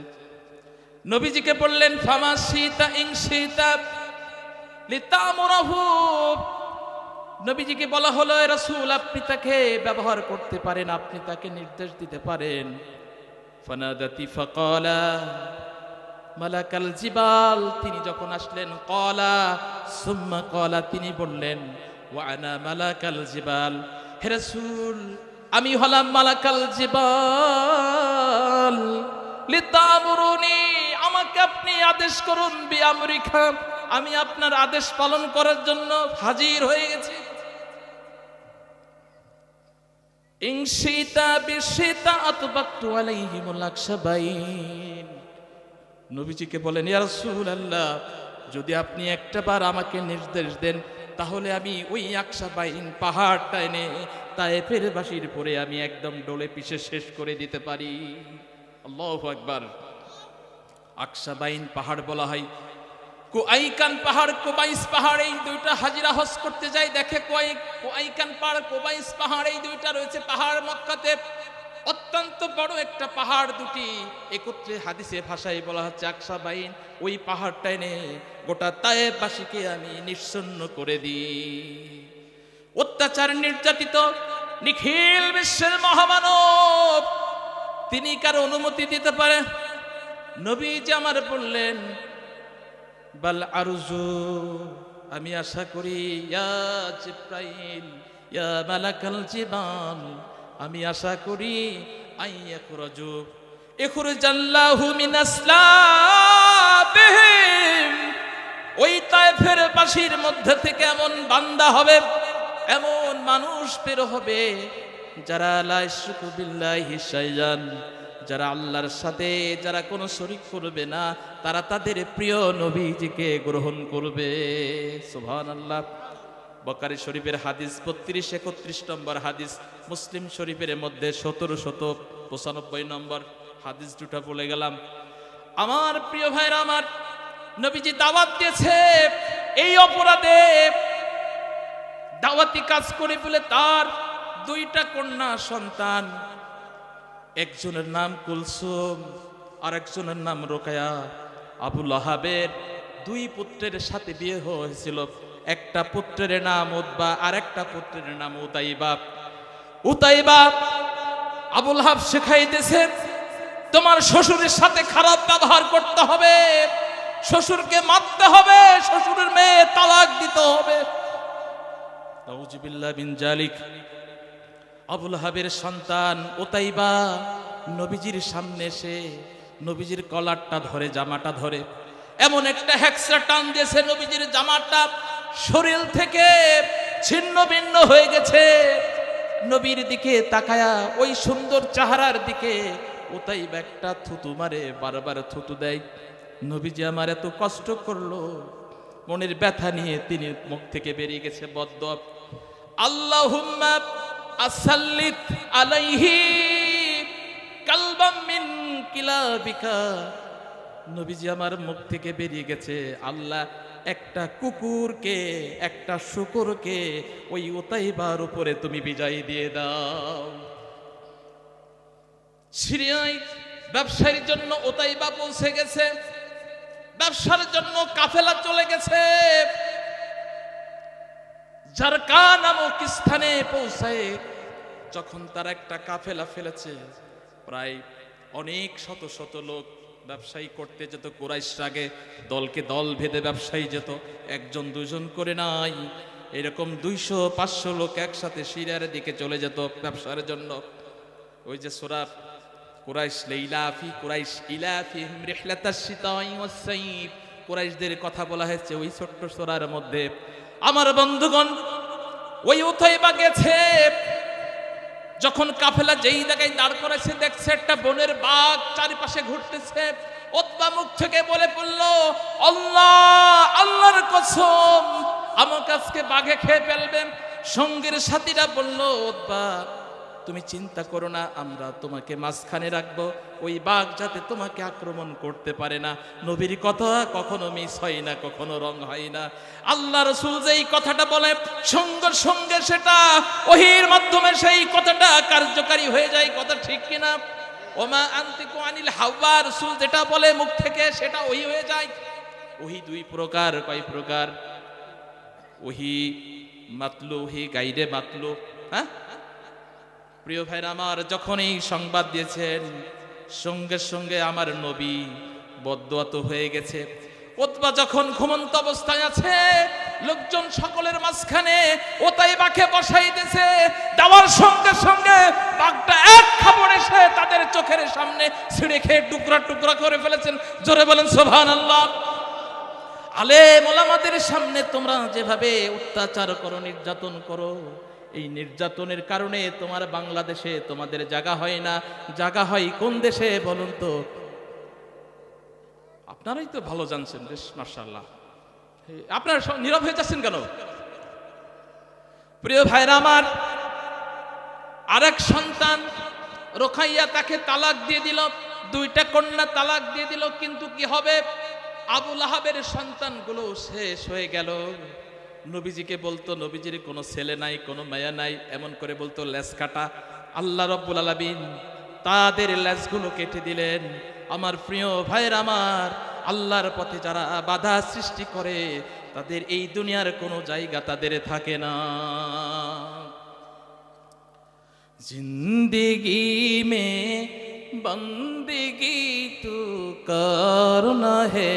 নবীজিকে বললেন ফামাশিতা ইনশিতা লিতামুরাহু, নবীজিকে বলা হলো হে রাসূল, আপনি তাকে ব্যবহার করতে পারেন, আপনি তাকে নির্দেশ দিতে পারেন। ফানাদাতি ফাকালা মালাকাল জিবাল, তিনি যখন আসলেন, ক্বালা সুম্মা ক্বালা, তিনি বললেন ওয়া আনা মালাকাল জিবাল, হে রাসূল, আমি হলাম মালাকাল জিবাল। লিতামুরুনি, আমাকে আপনি আদেশ করুন, বিআমরিকা, আমি আপনার আদেশ পালন করার জন্য হাজির হয়ে গেছি। ইনশিতা বিশিতা আতবাকতু আলাইহিমুল আকশাবাইন, নবীজিকে বলেন ইয়া রাসূলুল্লাহ, যদি আপনি একটা বার আমাকে নির্দেশ দেন, তাহলে আমি ওই আকশাবাইন পাহাড়টা এনে তায়েফের বাসীর পরে আমি একদম ডলে পিষে শেষ করে দিতে পারি। আল্লাহু আকবার। আকশাবাইন পাহাড় বলা হয়, কুআইকান পাহাড়, কুবাইস পাহাড়, এই দুইটা হাজিরা হজ করতে যায়, দেখে কুআইকান পাহাড়, কুবাইস পাহাড়, এই দুইটা রয়েছে পাহাড় মক্কাতে। অত্যন্ত বড় একটা পাহাড় দুটি একত্রে হাদিসে ভাষায় বলা হচ্ছে আকশাবাইন। ওই পাহাড়টা এনে গোটা তায়েফবাসীকে আমি নিঃসন্ন করে দিই। অত্যাচার নির্যাতিত নিখিল বিশ্বের মহামানব, তিনি কারো অনুমতি দিতে পারে? নবীজি আমার বললেন বাল আরজু, আমি আশা করি, ইয়া জিব্রাইল ইয়া মালাকাল জিবাল, আমি আশা করি আইয়াখরাজু ইখরাজাল্লাহু মিনাসলাবিহিম, ওই তায়েফের বাসীর মধ্যে থেকে এমন বান্দা হবে, এমন মানুষ বের হবে যারা লা ইশরিকু বিল্লাহি শাইআন, যারা আল্লাহর সাথে যারা কোনো শরীক করবে না, তারা তাদের প্রিয় নবীজিকে গ্রহণ করবে। সুবহানাল্লাহ। বুখারী শরীফের হাদিস 32-31 নম্বর হাদিস, মুসলিম শরীফের মধ্যে 1795 নম্বর হাদিস, দুটা বলে গেলাম। আমার প্রিয় ভাইরা আমার, নবীজি দাওয়াত দিয়েছে, এই অপরাধে দাওয়াতি কাজ করে বলে তার দুইটা কন্যা সন্তান, একজনের নাম কুলসুম আর একজনের নাম রোকায়া। আবু লাহাবের দুই পুত্রের সাথে বিয়ে হয়েছিল, একটা পুত্রের নাম উতবা আর একটা পুত্রের নাম উতাইবা। উতাইবা আবু লাহাব শেখাইতেছে, তোমার শ্বশুরের সাথে খারাপ ব্যবহার করতে হবে, শ্বশুরকে মারতে হবে, শ্বশুরের মেয়ে তালাক দিতে হবে। তাউজুবিল্লাহ বিন জালিক। আবু লাহাবের সন্তান উতাইবা নবীজির সামনে এসে নবীজির কলারটা ধরে, জামাটা ধরে, এমন একটা হেক্সা টান দিয়েছে, নবীজির জামাটা শরীর থেকে ছিন্ন ভিন্ন হয়ে গেছে। নবীর দিকে তাকায়া, ওই সুন্দর চেহারার দিকে ওতাইবা একটা থুতু মারে, বারবার থুতু দেয়। নবীজি আমার এত কষ্ট করলো, মনের ব্যথা নিয়ে তিনি মুখ থেকে বেরিয়ে গেছে বদদোয়া, আল্লাহুম্মা আসাল্লিত আলাইহি কালবাম মিন কিলাবিকা। নবীজি আমার মুখ থেকে বেরিয়ে গেছে, আল্লাহ একটা কুকুরকে, একটা শুকরকে ওই ওতাইবার উপরে তুমি বিজয় দিয়ে দাও। সিরিয়ায় ব্যবসার জন্য ওতাইবা পৌঁছে গেছে, ব্যবসার জন্য কাফেলা চলে গেছে। জারকা নামক স্থানে পৌঁছায় যখন তারা একটা কাফেলা ফেলেছে, প্রায় অনেক শত শত লোক ব্যবসায়ী করতে যেত। কুরাইশরা আগে দলকে দল ভেদে ব্যবসায়ী যেত, একজন দুজন করে নাই, এরকম 200-500 লোক একসাথে সিরিয়ার দিকে চলে যেত ব্যবসার জন্য। ওই যে সূরা কুরাইশ, লাইলাফি কুরাইশ ইলাফিহিম রিহলাতাশ শিতাই ওয়াস সাইফ, কুরাইশদের কথা বলা হয়েছে ওই ছোট্ট সূরার মধ্যে। আমার বন্ধুগণ, ওই উতাইবা গেছে, যখন কাফেলা যেই জায়গায় দাঁড় করেছে দেখছে একটা বনের বাঘ চারিপাশে ঘুরতেছে। উতবা মুখ থেকে বলে পড়ল, আল্লাহ, আল্লাহর কসম, আমাকে আজকে বাঘে খেয়ে ফেলবে। সঙ্গের সাথীরা বলল, উতবা তুমি চিন্তা করো না, আমরা তোমাকে মাঝখানে রাখবো, ওই বাঘ যাতে তোমাকে আক্রমণ করতে পারে না। নবীর কথা কখনো মিস হয় না, কখনো রং হয় না। আল্লাহ রাসূল যেই কথাটা বলে সঙ্গে সঙ্গে সেটা ওহীর মাধ্যমে সেই কথাটা কার্যকারী হয়ে যায়। কথা ঠিক কিনা? ওমা আনতিকু আনিল হাওয়া, রাসূল যেটা বলে মুখ থেকে সেটা ওহী হয়ে যায়। ওহী দুই প্রকার। কয় প্রকার? ওহী মাতলু, ওহী গাইরে মাতলু। হ্যাঁ প্রিয় ভাইরা আমার, যখন এই সংবাদ দিয়েছেন সঙ্গে সঙ্গে আমার নবী বদদোয়া তো হয়ে গেছে। উতবা যখন ঘুমন্ত অবস্থায় আছে, লোকজন সকলের মাঝখানে ওতাইবাকে বসাইতেছে, দেওয়ার সঙ্গে সঙ্গে বাঘটা এক খাবড়ে এসে তাদের চোখের সামনে ছিঁড়ে খেয়ে টুকরা টুকরা করে ফেলেছেন। জোরে বলেন সুবহানাল্লাহ। আলেম ওলামাদের সামনে তোমরা যেভাবে অত্যাচার করো, নির্যাতন করো, এই নির্যাতনের কারণে তোমার বাংলাদেশে তোমাদের জায়গা হয় না। জায়গা হয় কোন দেশে বলুন তো? আপনারাই তো ভালো জানছেন, বেশ মাশাআল্লাহ। আপনারা নীরব হয়ে যাচ্ছেন কেন? প্রিয় ভাইরা আমার, আরেক সন্তান রোকাইয়া তাকে তালাক দিয়ে দিল, 2টা কন্যা তালাক দিয়ে দিল। কিন্তু কি হবে? আবু লাহাবের সন্তানগুলো শেষ হয়ে গেল। নবীজিকে বলতো নবীজির কোনো ছেলে নাই, কোনো মায়া নাই, এমন করে বলতো লেজ কাটা। আল্লাহ রাব্বুল আলামিন তাদের লেজগুলো কেটে দিলেন। আমার প্রিয় ভাইয়ের আমার, আল্লাহর পথে যারা বাধা সৃষ্টি করে তাদের এই দুনিয়ার কোনো জায়গা তাদের থাকে না। জিন্দেগি মে বন্দেগি তু করনা হে,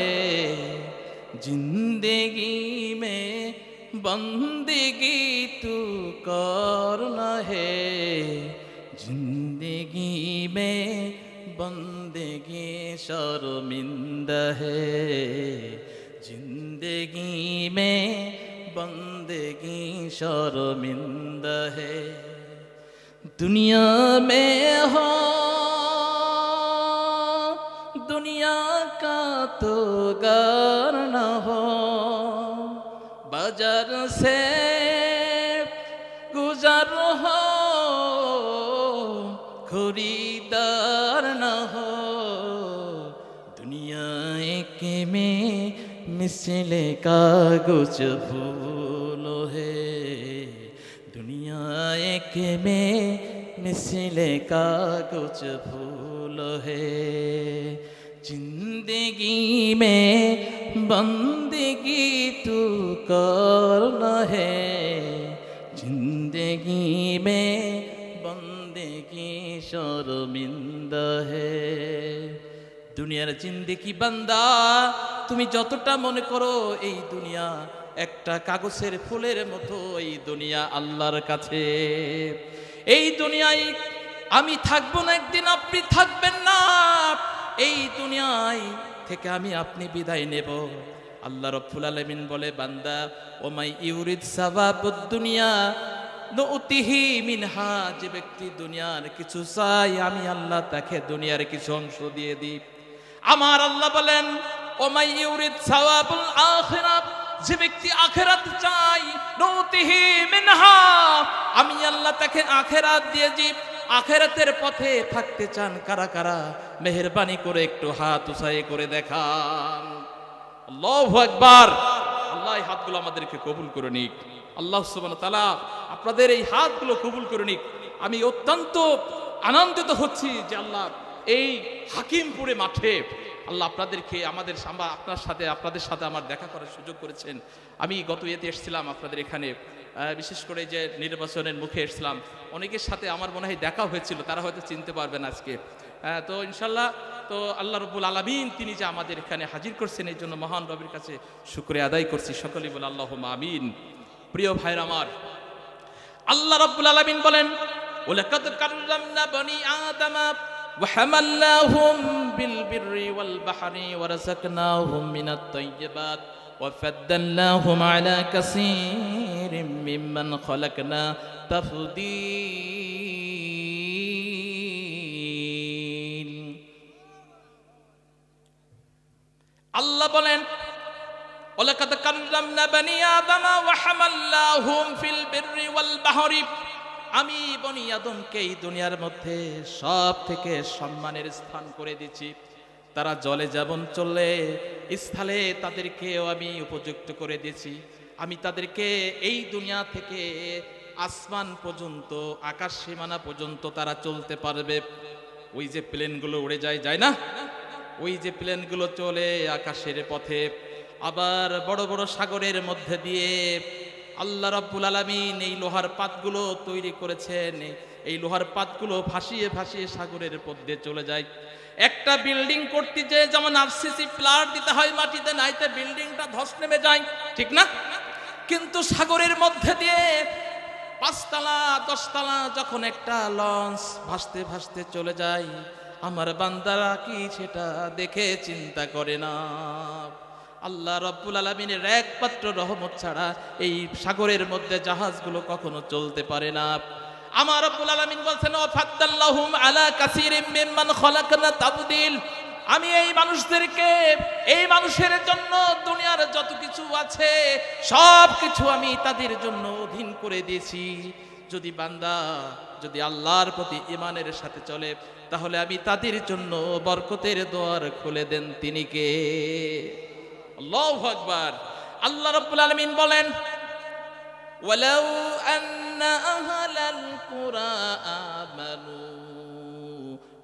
जिंदगी में बंदगी तू करना है, जिंदगी में बंदगी शर्मिंदा है, जिंदगी में बंदगी शर्मिंदा है। दुनिया में हो दुनिया का तो गर न हो, बाजार से गुजर हो, खरीदार न हो। दुनिया एक में मिसले कागज फूल है, दुनिया एक में मिसले कागज फूल है। जिंदगी में बंदगी तू करना है, जिंदगी में बंदगी शर्मिंदा है। দুনিয়ার জিন্দেগি বান্দা, তুমি যতটা মনে করো এই দুনিয়া একটা কাগজের ফুলের মতো, এই দুনিয়া আল্লাহর কাছে। এই দুনিয়ায় আমি থাকবো না, একদিন আপনি থাকবেন না। এই দুনিয়ায় থেকে আমি আপনি বিদায় নেব। আল্লাহ রাব্বুল আলামিন বলে, বান্দা ওমাই ইউরিদ সাওয়াবুদ দুনিয়া নুতিহি মিনহা, যে ব্যক্তি দুনিয়ার কিছু চাই আমি আল্লাহ তাকে দুনিয়ার কিছু অংশ দিয়ে দিই। আমার আল্লাহ বলেন ওমাই ইউরিদ সাওয়াবুল আখিরাত, যে ব্যক্তি আখিরাত চাই নুতিহি মিনহা, আমি আল্লাহ তাকে আখিরাত দিয়ে দিই। আখিরাতের পথে থাকতে চান কারা কারা? মেহেরবানি করে একটু হাত উঁচাই করে দেখান। আল্লাহু আকবার। আল্লাহ এই হাতগুলো আমাদেরকে কবুল করে নিক। আল্লাহ সুবহানাহু ওয়া তাআলা আপনাদের এই হাতগুলো কবুল করে নিক। আমি অত্যন্ত আনন্দিত হচ্ছি যে আল্লাহ এই হাকিমপুরে মাঠে আল্লাহ আপনাদেরকে আপনাদের সাথে আমার দেখা করার সুযোগ করেছেন। আমি গত ইয়েতে এসেছিলাম আপনাদের এখানে, বিশেষ করে যে নির্বাচনের মুখে এসেছিলাম, অনেকের সাথে আমার মনে হয় দেখা হয়েছিল, তারা হয়তো চিনতে পারবেন আজকে। তো ইনশাল্লাহ তো আল্লাহ রব্বুল আলামিন তিনি যে আমাদের এখানে হাজির করছেন এই জন্য মহান রবের কাছে শুকরিয়া আদায় করছি। সকলেই বলে আল্লাহুম্মা আমিন। প্রিয় ভাইরা আমার, আল্লাহ রব্বুল আলামিন বলেন ওয়ালাকাদ কাররামনা বনি আদামা ওয়া হামালনাহুম বিল বিররি ওয়াল বাহরি ওয়া রাযাকনাহুম মিনাত তাইয়্যিবাত ওয়া ফাদ্দালনাহুম আলা কাসীরিম মিম্মান খালাকনা তাফদীল। আল্লাহ বলেন ওয়ালাকাদ কাররামনা বনি আদামা ওয়া হামালনাহুম ফিল বিররি ওয়াল বাহরি, আমি বনি আদমকে এই দুনিয়ার মধ্যে সব থেকে সম্মানের স্থান করে দিয়েছি। তারা জলে যেমন চললে স্থলে তাদেরকেও আমি উপযুক্ত করে দিয়েছি। আমি তাদেরকে এই দুনিয়া থেকে আসমান পর্যন্ত, আকাশ সীমানা পর্যন্ত তারা চলতে পারবে। ওই যে প্লেনগুলো উড়ে যায় না, ওই যে প্লেনগুলো চলে আকাশের পথে, আবার বড় বড় সাগরের মধ্যে দিয়ে আল্লাহ রাব্বুল আলামিন এই লোহার পাতগুলো তৈরি করেছেন। এই লোহার পাতগুলো ভাসিয়ে ভাসিয়ে সাগরের মধ্যে চলে যায়। একটা বিল্ডিং করতে যে যেমন আরসিসি প্লার দিতে হয় মাটিতে, নাইতে বিল্ডিংটা ধস নেমে যায়, ঠিক না? কিন্তু সাগরের মধ্যে দিয়ে 5 তলা 10 তলা যখন একটা লঞ্চ ভাসতে ভাসতে চলে যায়, আমার বান্দারা কি সেটা দেখে চিন্তা করে না? আল্লাহ রাব্বুল আলামিনের একমাত্র রহমত ছাড়া এই সাগরের মধ্যে জাহাজগুলো কখনো চলতে পারে না। আমার রাব্বুল আলামিন বলছেন ও ফাদ্দাল্লাহুম আলা কাসীরিম মিম্মান খালাকনা তাফদীল, আমি এই মানুষদেরকে, এই মানুষের জন্য দুনিয়ার যত কিছু আছে সব কিছু আমি তাদের জন্য অধীন করে দিয়েছি। যদি বান্দা যদি আল্লাহর প্রতি ঈমানের সাথে চলে তাহলে আমি তাদের জন্য বরকতের দুয়ার খুলে দেন। তিনি কে? আল্লাহু আকবার। আল্লাহ রাব্বুল আলামিন বলেন ওয়ালাউ আন্না আহলাল কুরা আমানু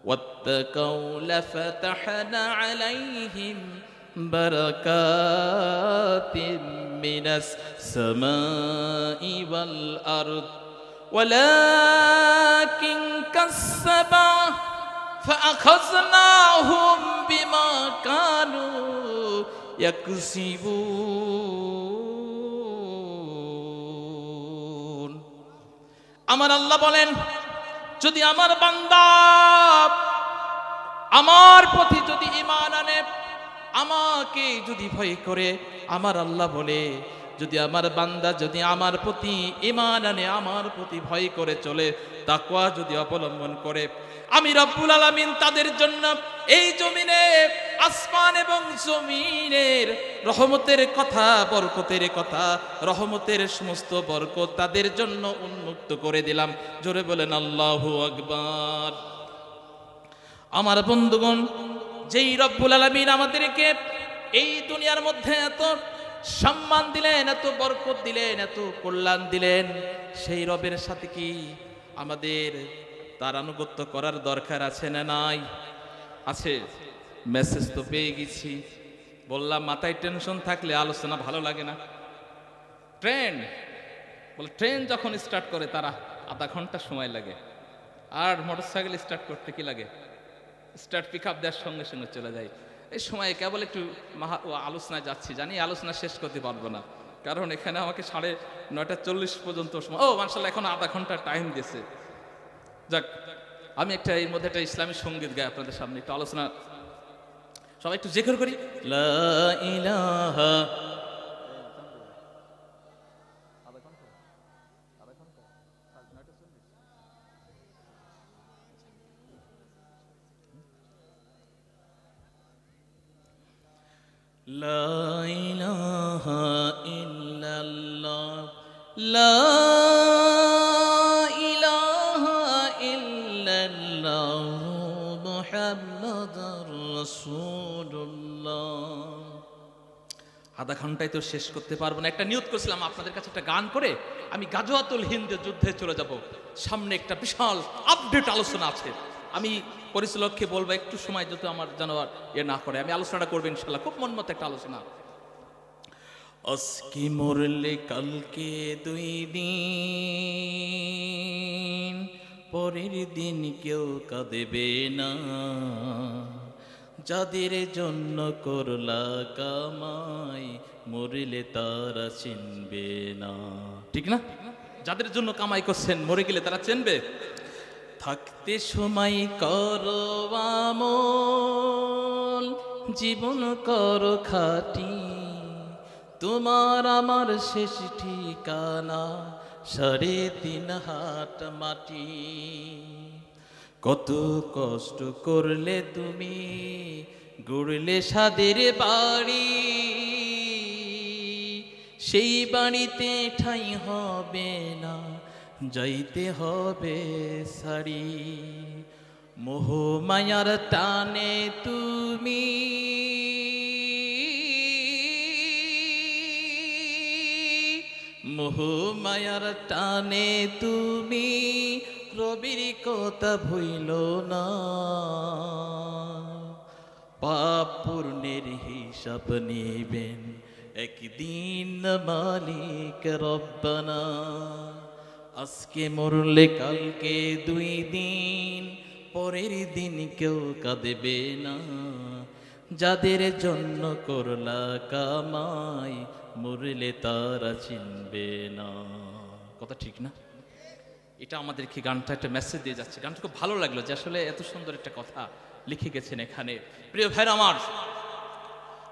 ওয়াত্তাকাউ লাফাতাহনা আলাইহিম বারাকাতিম মিনাস সামাই ওয়াল আরদ ওয়ালাকিন কাসসাবা ফাআখাযনাহুম বিমা কানু ইয়াকসিবুন। আমার আল্লাহ বলেন যদি আমার বান্দা আমার প্রতি যদি ঈমান আনে, আমাকে যদি ভয় করে, আমার আল্লাহ বলে যদি আমার বান্দা যদি আমার প্রতি ঈমান আনে, আমার প্রতি ভয় করে চলে, তাকওয়া যদি অবলম্বন করে, আমি রব্বুল আলামিন তাদের জন্য এই জমিনে আসমান এবং জমিনের রহমতের কথা, বরকতের কথা, রহমতের সমস্ত বরকত তাদের জন্য উন্মুক্ত করে দিলাম। জোরে বলেন আল্লাহু আকবার। আমার বন্ধুগণ, যেই রব্বুল আলামিন আমাদেরকে এই দুনিয়ার মধ্যে এত সম্মান দিলেন, এত বরকত দিলেন, এত কল্যাণ দিলেন, সেই রবের সাথে কি আমাদের তার আনুগত্য করার দরকার আছে না নাই? আছে। মেসেজ তো পেয়ে গেছি, বললাম মাথায় টেনশন থাকলে আলোচনা ভালো লাগে না। ট্রেন যখন স্টার্ট করে তারা আধা ঘন্টা সময় লাগে, আর মোটরসাইকেল স্টার্ট করতে কি লাগে? স্টার্ট পিক আপ দেওয়ার সঙ্গে সঙ্গে চলে যায়। এই সময় কেবল একটু আলোচনায় যাচ্ছি, জানি আলোচনা শেষ করতে পারবো না, কারণ এখানে আমাকে 9:40 পর্যন্ত সময়। মাশাআল্লাহ, এখন আধা ঘন্টা টাইম দিয়েছে। যাক, আমি একটা এর মধ্যে একটা ইসলামী সঙ্গীত গাই আপনাদের সামনে, একটু আলোচনা, সবাই একটু জিকির করি। লা ইলাহা লা ইলাহা ইল্লাল্লাহ, লা ইলাহা ইল্লাল্লাহ, মুহাম্মাদুর রাসূলুল্লাহ। আধা ঘন্টায় তো শেষ করতে পারবো না। একটা নিয়ত করেছিলাম আপনাদের কাছে একটা গান করে আমি গাজওয়াতুল হিন্দের যুদ্ধে চলে যাব। সামনে একটা বিশাল আপডেট আলোচনা আছে। আমি পরিচালককে বলবো একটু সময় যত আমার যেন আর না করে, আমি আলোচনাটা করবো ইনশাল্লাহ। খুব মন মতো একটা আলোচনা। আজকে মরলে কালকে 2 দিন, পরের দিন কেউ কাঁদেবে না, যাদের জন্য করলা কামাই মরলে তারা চিনবে না। ঠিক না? যাদের জন্য কামাই করছেন মরে গেলে তারা চিনবে। থাকতে সময় করো আমল, জীবন করো খাটি, তোমার আমার শেষ ঠিকানা 3.5 হাত মাটি। কত কষ্ট করলে তুমি গড়লে সাদের বাড়ি, সেই বাড়িতে ঠাঁই হবে না, যাইতে হবে সারি। মোহ মায়ার টানে তুমি মোহ মায়ার টানে তুমি রবির কথা ভইল না, পাপ পূর্ণের হিসাব নেবেন একদিন মালিক রব্বানা। আজকে মরলে কালকে 2 দিন, পরের দিন কেউ কাঁদেবে না, যাদের জন্য করলা কামাই মরলে তারা চিনবে না। কথা ঠিক না? এটা আমাদেরকে গানটা একটা মেসেজ দিয়ে যাচ্ছে। গানটা খুব ভালো লাগলো যে আসলে এত সুন্দর একটা কথা লিখে গেছেন এখানে। প্রিয় ভাইরা আমার,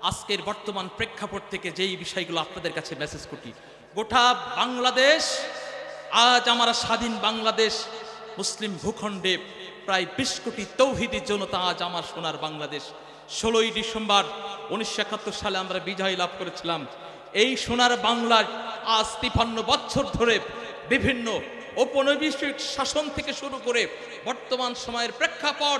আজকের বর্তমান প্রেক্ষাপট থেকে যেই বিষয়গুলো আপনাদের কাছে মেসেজ করি, গোটা বাংলাদেশ আজ আমরা স্বাধীন বাংলাদেশ, মুসলিম ভূখণ্ডে প্রায় 20 কোটি তৌহিদি জনতা আজ আমার সোনার বাংলাদেশ। 16ই ডিসেম্বর 1971 সালে আমরা বিজয় লাভ করেছিলাম। এই সোনার বাংলার আজ 53 বছর ধরে বিভিন্ন ঔপনিবেশিক শাসন থেকে শুরু করে বর্তমান সময়ের প্রেক্ষাপট,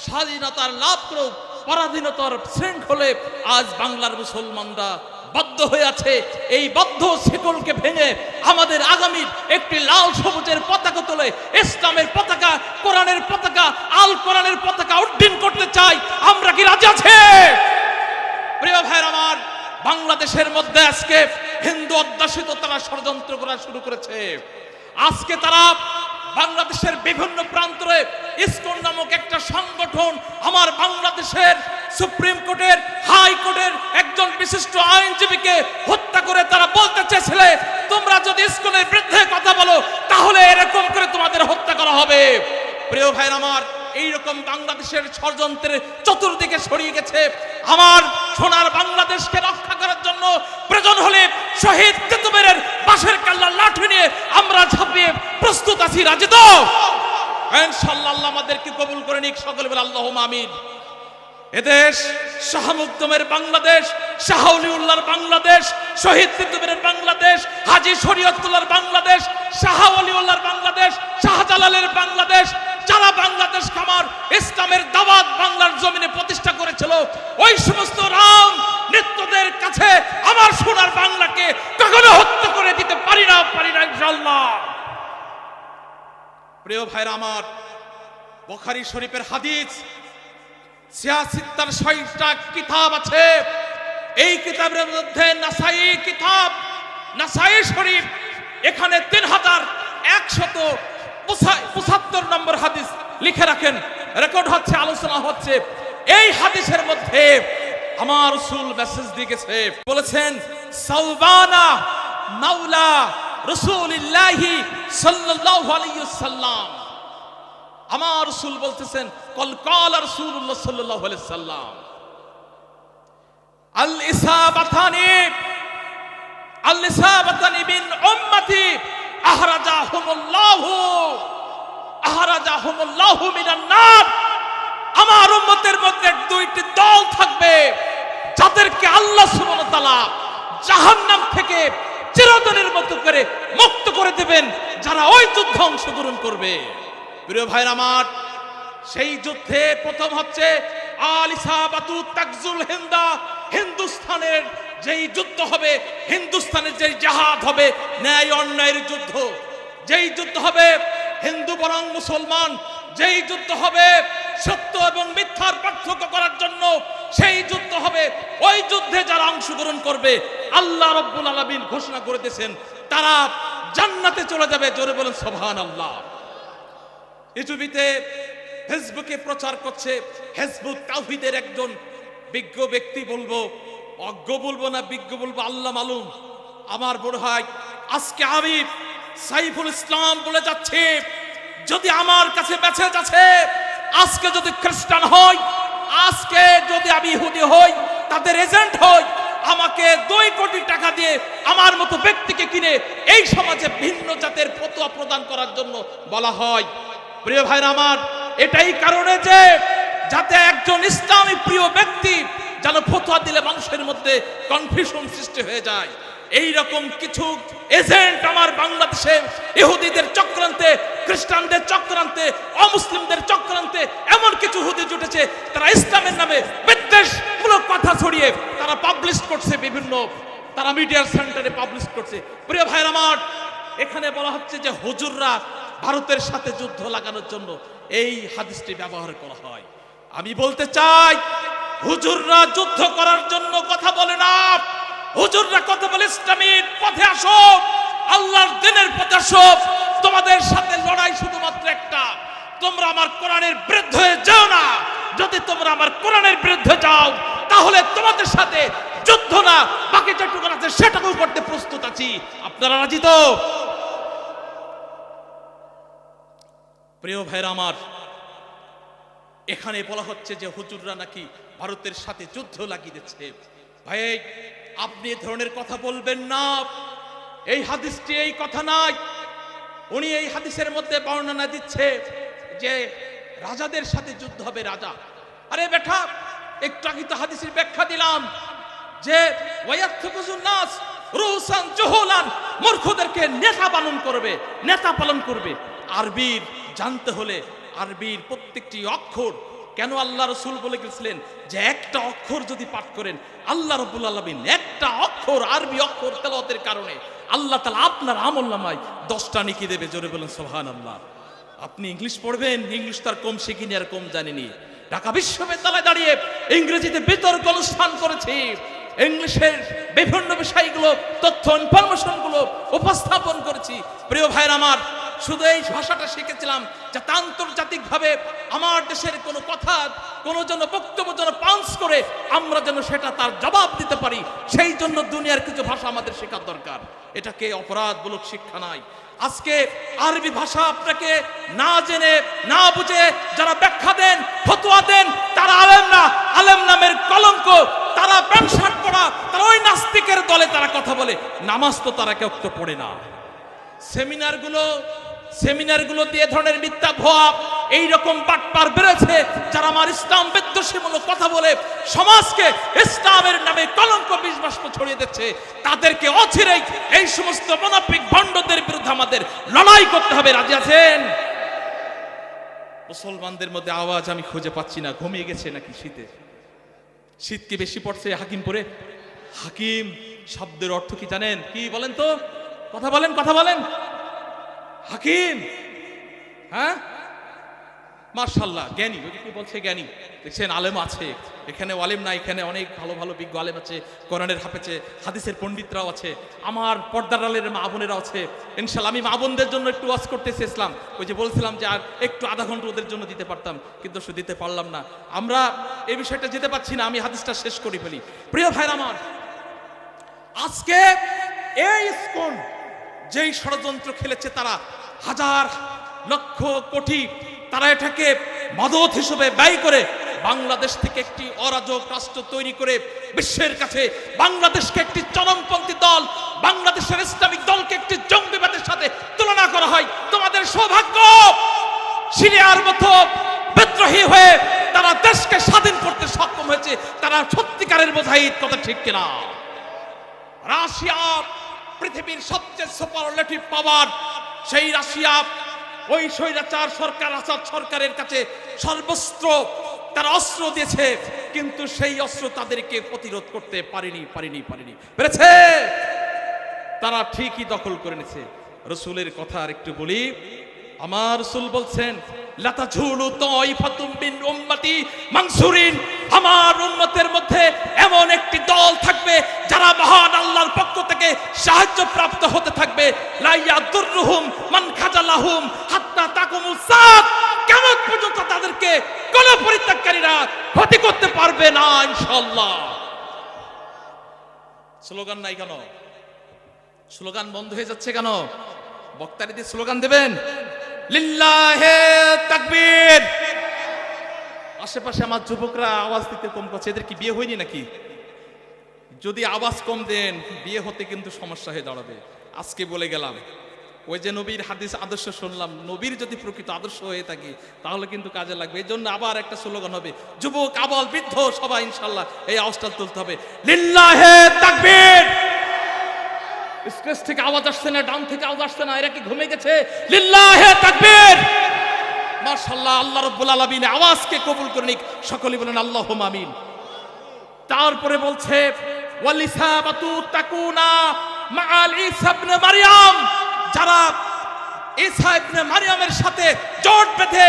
স্বাধীনতার লাভ করেও পরাধীনতার শৃঙ্খলে আজ বাংলার মুসলমানরা বদ্ধ হয়ে আছে। এই বদ্ধ শিকলকে ভেঙে আমাদের আগামী একটি লাল সবুজের পতাকা তোলে, ইসলামের পতাকা, কোরআনের পতাকা, আল কোরআনের পতাকা উড্ডীন করতে চাই। আমরা কি রাজি আছি? প্রিয় ভাইরা আমার, বাংলাদেশের মধ্যে আজকে হিন্দু অধ্যাসিত তারা ষড়যন্ত্র করা শুরু করেছে। আজকে তারা বাংলাদেশের বিভিন্ন প্রান্তরে ইসকন নামক একটা সংগঠন আমার বাংলাদেশের সুপ্রিম কোর্টের, হাই কোর্টের একজন বিশিষ্ট আইনজীবীকে হত্যা করে তারা বলতে চেয়েছিল, তোমরা যদি ইসকনের বিরুদ্ধে কথা বলো তাহলে এরকম করে তোমাদের হত্যা করা হবে। প্রিয় ভাইরা আমার, এইরকম বাংলাদেশের ষড়যন্ত্রের চতুর্দিকে ছড়িয়ে গেছে। আমার সোনার বাংলাদেশকে রক্ষা করার জন্য প্রয়োজন হলে শহীদ তেতুমিরের বাঁশের কাল্লা লাঠি নিয়ে আমরা ঝাঁপিয়ে প্রস্তুত আছি। রাজি তো? ইনশাআল্লাহ আল্লাহ আমাদেরকে কবুল করে নিক। সকলে বলে আল্লাহুম্মা আমিন। এদেশ শাহ মুকদমের বাংলাদেশ, শাহ ওলিউল্লাহর বাংলাদেশ, শহীদ তেতুমিরের বাংলাদেশ, হাজী শরীয়তুল্লাহর বাংলাদেশ, শাহ ওলিউল্লাহর বাংলাদেশ, শাহজালালের বাংলাদেশ। যারা বাংলাদেশ আমার ইসলামের দাওয়াত বাংলার জমিনে প্রতিষ্ঠা করেছিল, ওই সমস্ত রাম নেতৃত্বদের কাছে আমার সোনার বাংলাকে কখনো হত্যা করে দিতে পারি না ইনশাআল্লাহ। প্রিয় ভাইরা আমার, বুখারী শরীফের হাদিস 66টা কিতাব আছে। এই কিতাবের মধ্যে নাসাই কিতাব, নাসাই শরীফ, এখানে 3175 নম্বর হাদিস লিখে রাখেন, রেকর্ড হচ্ছে, আলোচনা হচ্ছে। এই হাদিসের মধ্যে আমার রাসূল মেসেজ দিয়ে গেছে, বলেছেন সাওবানা মাওলা রাসূলুল্লাহি সাল্লাল্লাহু আলাইহি ওয়াসাল্লাম। আমার রাসূল বলতেছেন, ক্বাল রাসূলুল্লাহ সাল্লাল্লাহু আলাইহি ওয়াসাল্লাম আল ইসাবাতানি মিন উম্মতি আহরাজাহুমুল্লাহু মিনান নার। আমার উম্মতের মধ্যে 2টি দল থাকবে যাদের তাদেরকে আল্লাহ সুবহানাহু ওয়া তাআলা জাহান্নাম থেকে চিরদিনের মতো করে মুক্ত করে দেবেন যারা ওই যুদ্ধে অংশগ্রহণ করবে। প্রিয় ভাইরা আমার, সেই যুদ্ধে প্রথম হচ্ছে আল ইসাবাতু তাকজুল হিন্দা, হিন্দুস্তানের যেই যুদ্ধ হবে, হিন্দুস্তানের যেই জিহাদ হবে, ন্যায় অন্যায়ের যুদ্ধ, যেই যুদ্ধ হবে হিন্দু বনাম মুসলমান, যেই যুদ্ধ হবে সত্য এবং মিথ্যার পার্থক্য করার জন্য, সেই যুদ্ধ হবে। ওই যুদ্ধে যারা অংশগ্রহণ করবে আল্লাহ রাব্বুল আলামিন ঘোষণা করে দিয়েছেন তারা জান্নাতে চলে যাবে। জোরে বলেন সুবহানাল্লাহ। ইউটিউবে ফেসবুকে প্রচার করছে হিজবুত তাওহীদের একজন বিজ্ঞ ব্যক্তি, বলবো অজ্ঞ বলবো না বিজ্ঞ বলবো আল্লাহ মালুম। আমার বড় ভাই, আজকে আমি সাইফুল ইসলাম বলে যাচ্ছে, যদি আমার কাছে মেসেজ আছে, আজকে যদি খ্রিস্টান হই, আজকে যদি আমি ইহুদি হই, তাদের এজেন্ট হই, আমাকে 2 কোটি টাকা দিয়ে আমার মতো ব্যক্তিকে কিনে এই সমাজে ভিন্ন জাতের ফতোয়া প্রদান করার জন্য বলা হয়। প্রিয় ভাইরা আমার, এটাই কারণে যে যাতে একজন ইসলামী প্রিয় ব্যক্তি যেন ফতোয়া দিলে মানুষের মধ্যে কনফিউশন সৃষ্টি হয়ে যায়। এই রকম কিছু এজেন্ট আমার বাংলাদেশে ইহুদিদের চক্রান্তে, খ্রিস্টানদের চক্রান্তে, অমুসলিমদের চক্রান্তে এমন কিছু ইহুদি জুটেছে, তারা ইসলামের নামে বিদ্বেষমূলক কথা ছড়িয়ে তারা পাবলিশ করছে, বিভিন্ন তারা মিডিয়ার সেন্টারে পাবলিশ করছে। প্রিয় ভাইরা আমার, এখানে বলা হচ্ছে যে হুজুররা ভারতের সাথে যুদ্ধ লাগানোর জন্য এই হাদিসটি ব্যবহার করা হয়। আমি বলতে চাই, হুজুররা যুদ্ধ করার জন্য কথা বলে না, হুজুররা কথা বলে ইসলামের পথে আসো, আল্লাহর দ্বীনের পথে আসো। তোমাদের সাথে লড়াই শুধুমাত্র একটা, তোমরা আমার কোরআনের বিরুদ্ধে হয়ে যাও না। যদি তোমরা আমার কোরআনের বিরুদ্ধে যাও, তাহলে তোমাদের সাথে যুদ্ধ না, বাকি যেটুকু আছে সেটাকেও করতে প্রস্তুত আছি। আপনারা রাজি তো? প্রিয় ভাইরা আমার, এখানে বলা হচ্ছে যে হুজুররা নাকি ভারতের সাথে যুদ্ধ লাগিয়ে দিচ্ছে। ভাই, আপনি এই ধরনের কথা বলবেন না। এই হাদিসটি এই কথা নাই। উনি এই হাদিসের মধ্যে বর্ণনা দিচ্ছে যে রাজাদের সাথে যুদ্ধ হবে। রাজা, আরে বেটা, একটু আগে তো হাদিসের ব্যাখ্যা দিলাম যে ওয়ায়াতখুজুন নাস রুসান জুহুলান, মূর্খদেরকে নেতা পালন করবে, নেতা পালন করবে। আরবির জানতে হলে আরবির প্রত্যেকটি অক্ষর, কেন আল্লাহ রাসূল বলে গেছিলেন যে একটা অক্ষর যদি পাঠ করেন আল্লাহ রাব্বুল আলামিন একটা অক্ষর, আরবি অক্ষর তেলাওয়াতের কারণে আল্লাহ তাআলা আপনার আমলনামায় 10টা নেকি দেবে। জোরে বলেন সুবহানাল্লাহ। আপনি ইংলিশ পড়বেন, ইংলিশ তার কম শিখিনি আর কম জানেনি। ঢাকা বিশ্ববিদ্যালয়ে দাঁড়িয়ে ইংরেজিতে বিতর্ক অনুষ্ঠান করেছি, ইংলিশের বিভিন্ন বিষয়গুলো, তথ্য ইনফরমেশনগুলো উপস্থাপন করেছি। প্রিয় ভাইরা আমার, শুধু এই ভাষাটা শিখেছিলাম যাতে আন্তর্জাতিকভাবে আমার দেশের কোনো কথা, কোনো যেন বক্তব্য যেন পাঞ্চ করে আমরা যেন সেটা তার জবাব দিতে পারি, সেই জন্য দুনিয়ার কিছু ভাষা আমাদের শেখার দরকার। এটাকে অপরাধমূলক শিক্ষা নয়। আজকে আরবি ভাষা আপনাকে না জেনে না বুঝে যারা ব্যাখ্যা দেন, ফতোয়া দেন, তারা আলেম না, আলেম নামের কলঙ্ক। তারা প্যান্ট শার্ট পরা, তারা ওই নাস্তিকের দলে তারা কথা বলে, নামাজ তো তারা কেউ তো পড়ে না। সেমিনারগুলো দিয়ে ধরনের মিথ্যা ভুয়া এইরকম বাটপার বেড়েছে, যারা আমার ইসলাম বিদ্বেষীমূলক কথা বলে সমাজকে ইসলামের নামে কলঙ্ক বিষ বাষ্প ছড়িয়ে দিচ্ছে। তাদেরকে অচিরেই এই সমস্ত মুনাফিক ভণ্ডদের বিরুদ্ধে আমাদের লড়াই করতে হবে। রাজি আছেন? মুসলমানদের মধ্যে আওয়াজ আমি খুঁজে পাচ্ছি না। ঘুমিয়ে গেছে নাকি? শীত কি বেশি পড়ছে হাকিমপুরে? হাকিম শব্দের অর্থ কি জানেন? কি বলেন তো? কথা বলেন। হাকিম, হ্যাঁ, মাশাআল্লাহ, জ্ঞানী। ওই কি বলছে? জ্ঞানী। দেখছেন, আলেম আছে এখানে, আলেম না, এখানে অনেক ভালো ভালো বিজ্ঞ আলেম আছে, কোরআনের হাফেজে, হাদিসের পণ্ডিতরাও আছে, আমার পর্দার আলের মা বোনেরাও আছে। ইনশাআল্লাহ আমি মা বোনদের জন্য একটু ওয়াজ করতেছি ইসলাম। ওই যে বলছিলাম যে আর একটু আধা ঘন্টা ওদের জন্য দিতে পারতাম, কিন্তু সে দিতে পারলাম না। আমরা এই বিষয়টা যেতে পারছি না, আমি হাদিসটা শেষ করে ফেলি। প্রিয় ভাইরা আমার, আজকে এই ইসকন যেই ষড়যন্ত্র খেলেছে, তারা হাজার লক্ষ কোটি তারা এটাকে মদত হিসেবে ব্যয় করে বাংলাদেশ থেকে একটি অরাজক রাষ্ট্র তৈরি করে বিশ্বের কাছে বাংলাদেশকে একটি চরমপন্থী দল, বাংলাদেশের ইসলামিক দলকে একটি জঙ্গিবাদের সাথে তুলনা করা হয়। তোমাদের সৌভাগ্য, সিরিয়ার মতো বিদ্রোহী হয়ে তারা দেশকে স্বাধীন করতে সক্ষম হয়েছে। তারা সত্যিকারের প্যারিসের মুজাহিদ, কথা ঠিক কিনা? রাশিয়া পৃথিবীর সবচেয়ে সুপারলেটিভ পাওয়ার, সেই রাশিয়া ওই স্বৈরাচার সরকার আসাদ সরকারের কাছে সর্বস্ত্র তারা অস্ত্র দিয়েছে, কিন্তু সেই অস্ত্র তাদেরকে প্রতিরোধ করতে পারেনি। পেরেছে? তারা ঠিকই দখল করে নিয়েছে। রসুলের কথা আর একটু বলি। আমার রসুল বলছেন, লাতাঝুলু তাইফাতুম মিন উম্মতি মানসুরিন, আমার উম্মতের মধ্যে এমন একটি দল থাকবে যারা মহান আল্লাহর পক্ষ থেকে সাহায্য প্রাপ্ত হতে থাকবে। লা ইয়াদুররুহুম মান খাজালাহুম হাত্তা তাকুমুস সাত, কিয়ামত পর্যন্ত তাদেরকে কোন পরিত্যাগকারীরা ক্ষতি করতে পারবে না ইনশাআল্লাহ। স্লোগান নাই কেন? স্লোগান বন্ধ হয়ে যাচ্ছে কেন? বক্তারা দিয়ে স্লোগান দেবেন, লিল্লাহে তাকবীর। আশেপাশে আমার যুবকরা আওয়াজ দিতে কম করছে, এদের কি বিয়ে হয়নি নাকি? যদি আওয়াজ কম দেন বিয়ে হতে কিন্তু সমস্যা হয়ে দাঁড়াবে। আজকে বলে গেলাম, ওই যে নবীর হাদিস আদর্শ শুনলাম, নবীর যদি প্রকৃত আদর্শ হয়ে থাকে তাহলে কিন্তু কাজে লাগবে। এই জন্য আবার একটা স্লোগান হবে, যুবক আবাল বৃদ্ধ সবাই ইনশাআল্লাহ এই আওয়াজটা তুলতে হবে, লিল্লাহে তাকবীর। স্টেজ থেকে আওয়াজ আসছে না, ডান থেকে আওয়াজ আসছে না, এরা কি ঘুমে গেছে? লিল্লাহে তাকবীর। মাশাআল্লাহ, আল্লাহ রাব্বুল আলামিন আওয়াজকে কবুল করে নিক, সকলে বলেন আল্লাহুম্মা আমিন। তারপরে বলছে, ওয়ালিসাবাতু তাকুনা মাআল ঈসা ইবনে মারইয়াম, যারা ঈসা ইবনে মারইয়ামের সাথে জোট বেঁধে